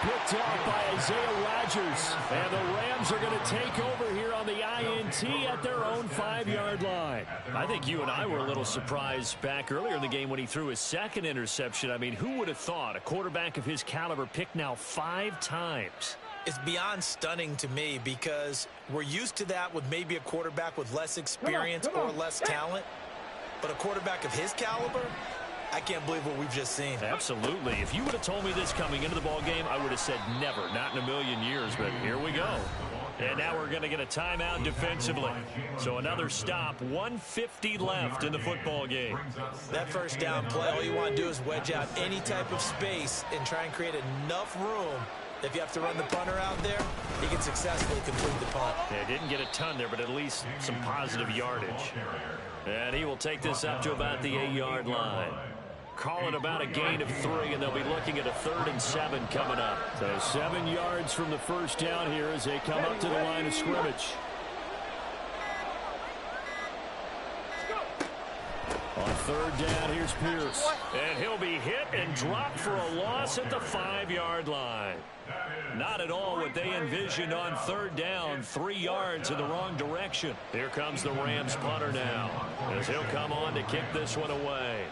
Picked off by Isaiah Rodgers. And the Rams are going to take over here on the INT at their own 5-yard line. I think you and I were a little surprised back earlier in the game when he threw his 2nd interception. I mean, who would have thought a quarterback of his caliber picked now 5 times? It's beyond stunning to me because we're used to that with maybe a quarterback with less experience or less talent. But a quarterback of his caliber, I can't believe what we've just seen. Absolutely. If you would have told me this coming into the ball game, I would have said never, not in a million years. But here we go. And now we're going to get a timeout defensively. So another stop, 1:50 left in the football game. That 1st down play, all you want to do is wedge out any type of space and try and create enough room. If you have to run the punter out there, he can successfully complete the punt. Yeah, didn't get a ton there, but at least some positive yardage. And he will take this up to about the 8-yard line. Call it about a gain of 3, and they'll be looking at a 3rd and 7 coming up. So 7 yards from the 1st down here as they come up to the line of scrimmage. On 3rd down, here's Pierce. And he'll be hit and dropped for a loss at the 5-yard line. Not at all what they envisioned on 3rd down. 3 yards in the wrong direction. Here comes the Rams punter now as he'll come on to kick this one away.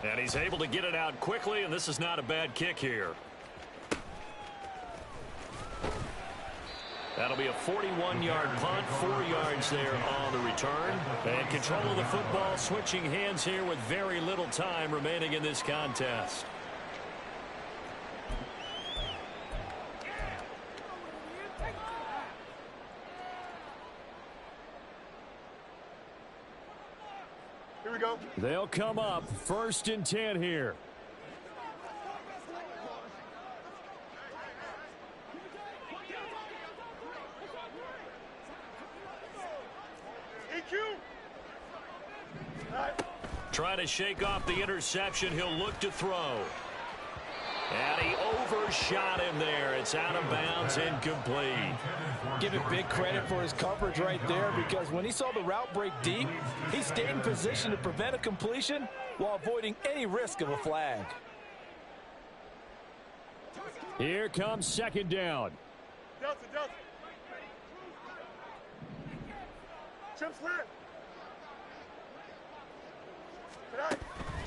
And he's able to get it out quickly, and this is not a bad kick here. That'll be a 41-yard punt, 4 yards there on the return. And control of the football switching hands here with very little time remaining in this contest. Here we go. They'll come up 1st and 10 here. Trying to shake off the interception. He'll look to throw. And he overshot him there. It's out of bounds, incomplete. Give him big credit for his coverage right there because when he saw the route break deep, he stayed in position to prevent a completion while avoiding any risk of a flag. Here comes 2nd down. Delta. Chip slant.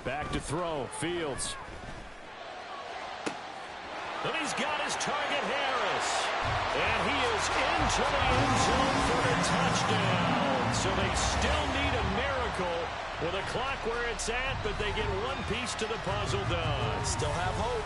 Back to throw. Fields. And he's got his target, Harris. And he is into the end zone for a touchdown. So they still need a miracle with a clock where it's at, but they get one piece to the puzzle done. Still have hope.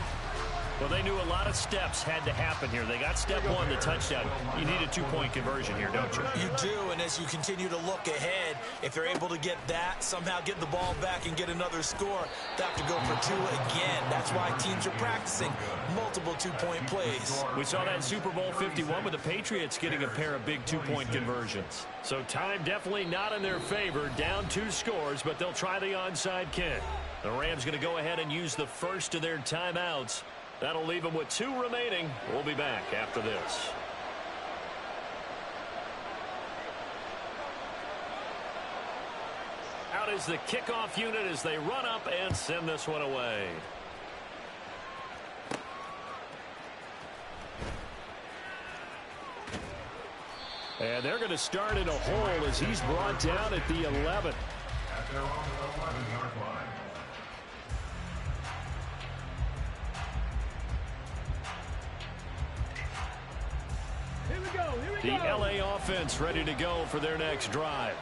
Well, they knew a lot of steps had to happen here. They got step 1, the touchdown. You need a 2-point conversion here, don't you? You do, and as you continue to look ahead, if they're able to get that, somehow get the ball back and get another score, they have to go for 2 again. That's why teams are practicing multiple 2-point plays. We saw that Super Bowl 51 with the Patriots getting a pair of big 2-point conversions. So time definitely not in their favor. Down 2 scores, but they'll try the onside kick. The Rams going to go ahead and use the first of their timeouts. That'll leave them with 2 remaining. We'll be back after this. Out is the kickoff unit as they run up and send this one away. And they're going to start in a hole as he's brought down at the 11. At their own 11-yard line. The LA offense ready to go for their next drive.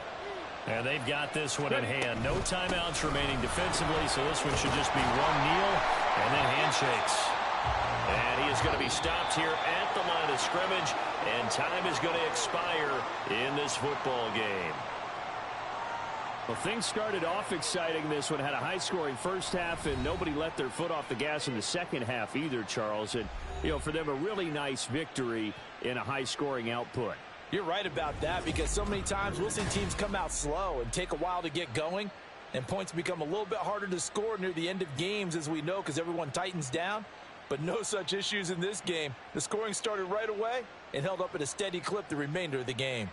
And they've got this one in hand. No timeouts remaining defensively, so this one should just be one kneel and then handshakes. And he is going to be stopped here at the line of scrimmage, and time is going to expire in this football game. Well, things started off exciting. This one had a high-scoring first half, and nobody let their foot off the gas in the second half either, Charles. And, for them, a really nice victory in a high-scoring output. You're right about that, because so many times we'll see teams come out slow and take a while to get going, and points become a little bit harder to score near the end of games, as we know, because everyone tightens down. But no such issues in this game. The scoring started right away and held up at a steady clip the remainder of the game.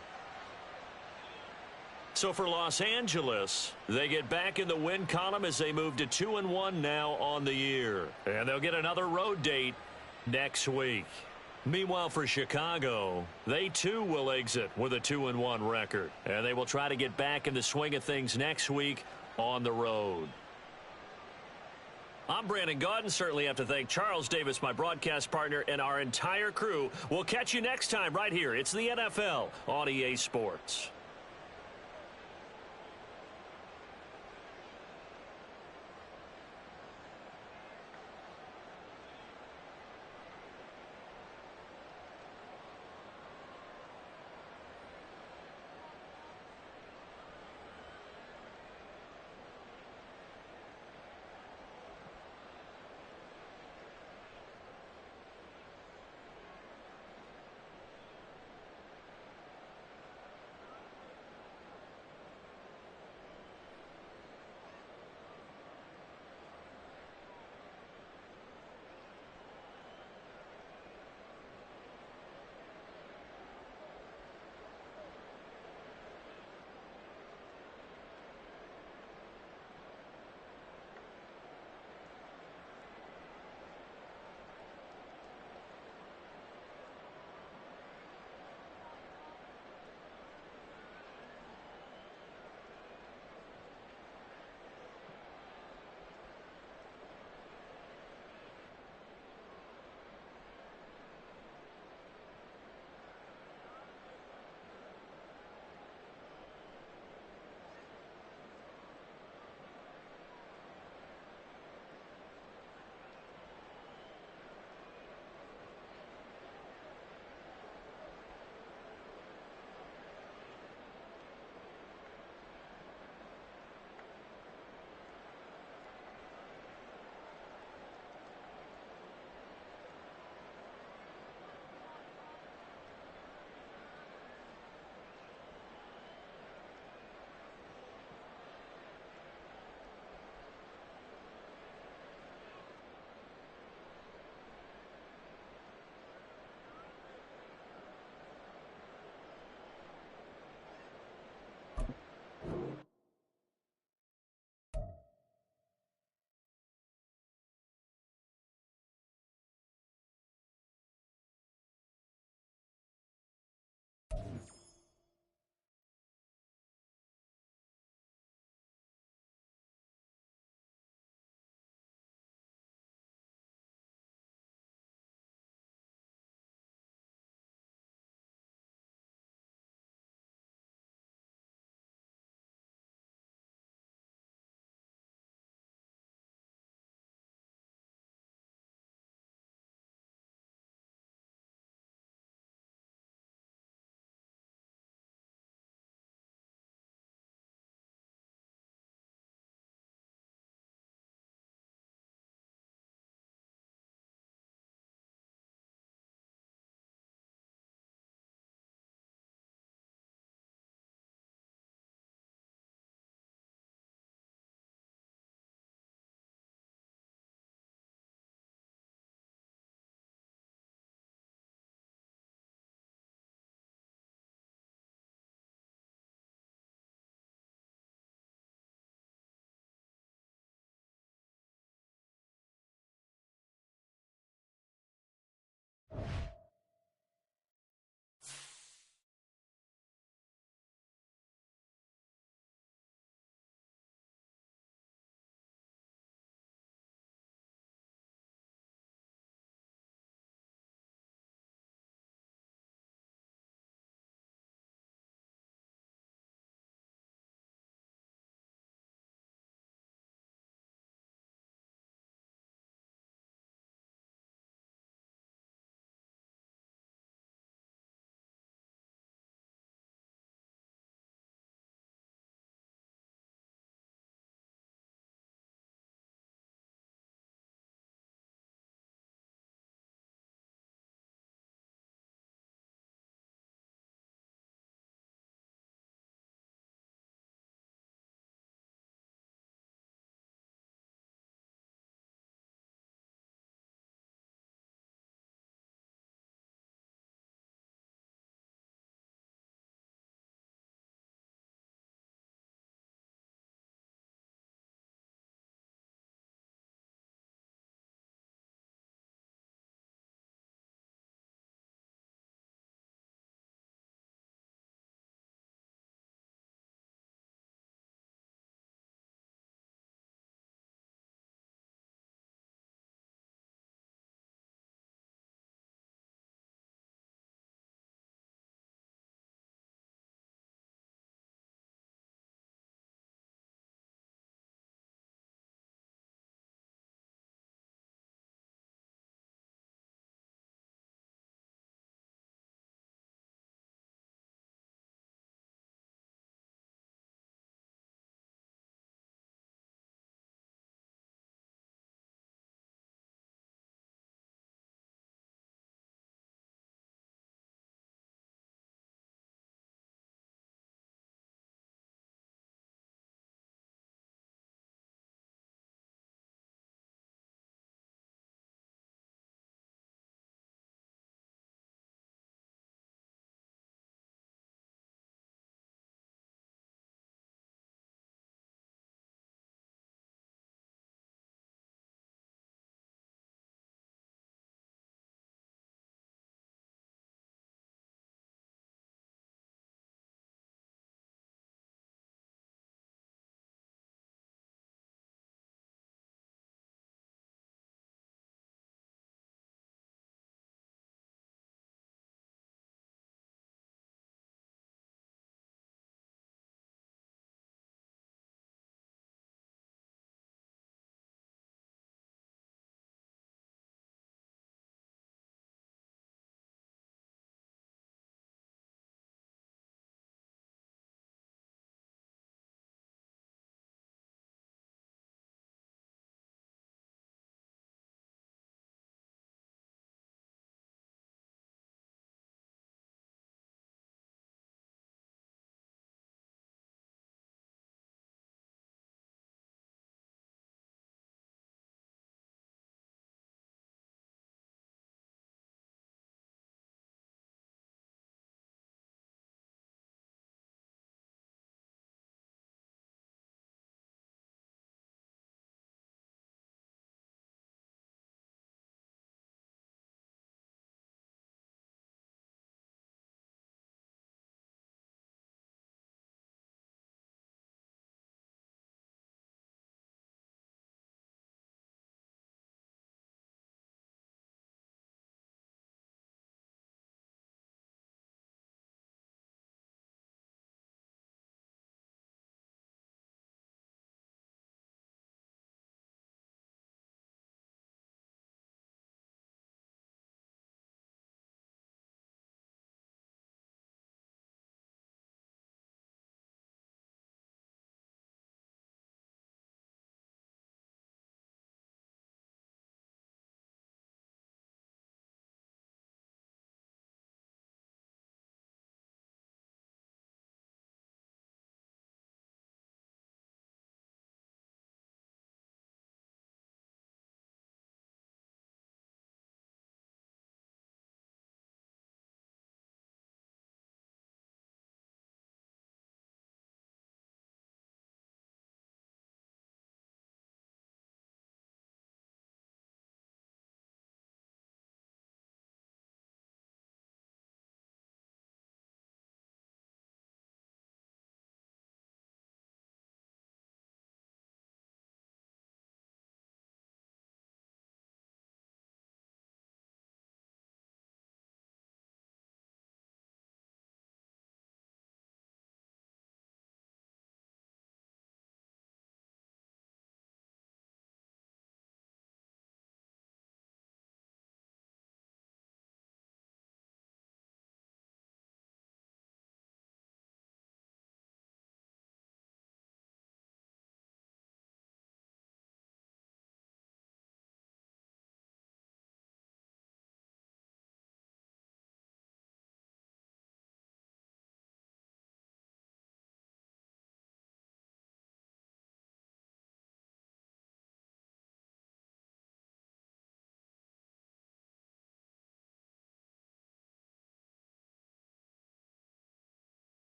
So for Los Angeles, they get back in the win column as they move to 2-1 now on the year. And they'll get another road date next week. Meanwhile, for Chicago, they too will exit with a 2-1 record. And they will try to get back in the swing of things next week on the road. I'm Brandon Gaudin. Certainly have to thank Charles Davis, my broadcast partner, and our entire crew. We'll catch you next time right here. It's the NFL on EA Sports.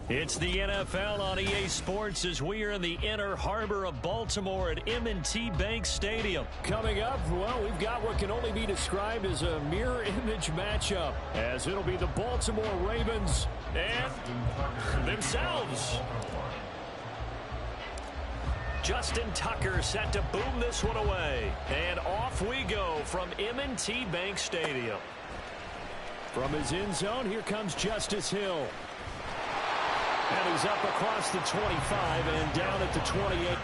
It's the NFL on EA Sports as we are in the inner harbor of Baltimore at M&T Bank Stadium. Coming up, well, we've got what can only be described as a mirror image matchup, as it'll be the Baltimore Ravens and themselves. Justin Tucker set to boom this one away. And off we go from M&T Bank Stadium. From his end zone, here comes Justice Hill. And he's up across the 25 and down at the 28.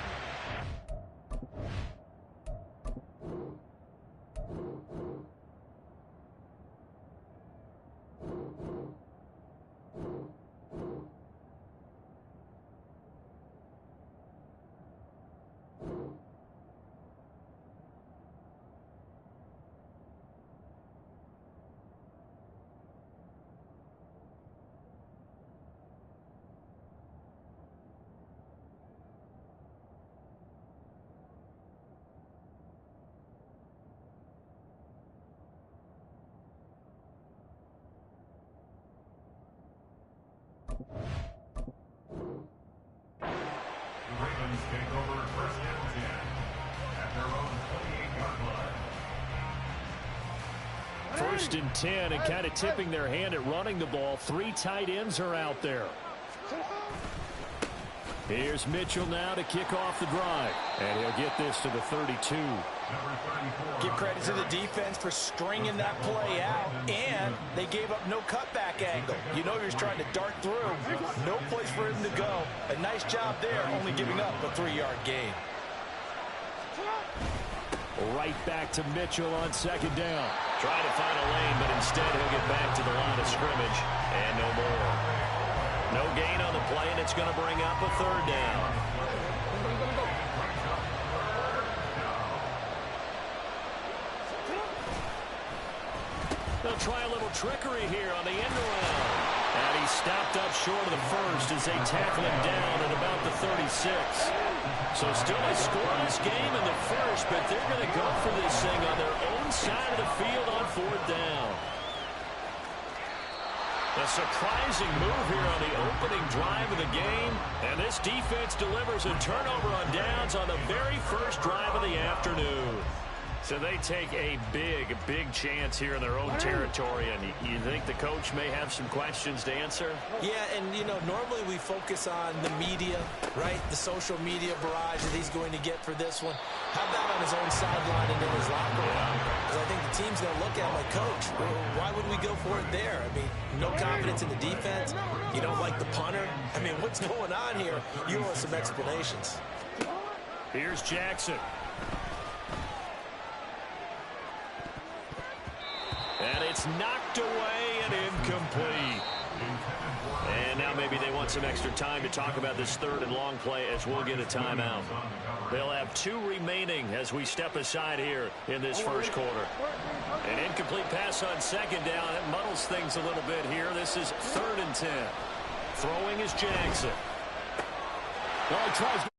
Ravens take over first and 10 at their own 28-yard line. First and 10, and kind of tipping their hand at running the ball. 3 tight ends are out there. Here's Mitchell now to kick off the drive. And he'll get this to the 32. Give credit to the defense for stringing that play out, and they gave up no cutback angle. You know he was trying to dart through. No place for him to go. A nice job there, only giving up a 3-yard gain. Right back to Mitchell on second down. Trying to find a lane, but instead he'll get back to the line of scrimmage. And no more. No gain on the play, and it's going to bring up a 3rd down. They'll try a little trickery here on the end around. And he stopped up short of the first as they tackle him down at about the 36. So still a scoreless game in the first, but they're going to go for this thing on their own side of the field on 4th down. A surprising move here on the opening drive of the game. And this defense delivers a turnover on downs on the very first drive of the afternoon. So they take a big chance here in their own territory. And you think the coach may have some questions to answer? Yeah, and, you know, normally we focus on the media, right? The social media barrage that he's going to get for this one. How about on his own sideline and in his locker room? Because I think the team's going to look at him like, Coach, why would we go for it there? I mean, no confidence in the defense. You don't like the punter. I mean, what's going on here? You owe us some explanations. Here's Jackson. And it's knocked away and incomplete. And now maybe they want some extra time to talk about this 3rd and long play as we'll get a timeout. They'll have 2 remaining as we step aside here in this first quarter. An incomplete pass on 2nd down. It muddles things a little bit here. This is 3rd and 10. Throwing is Jackson. Well, he tries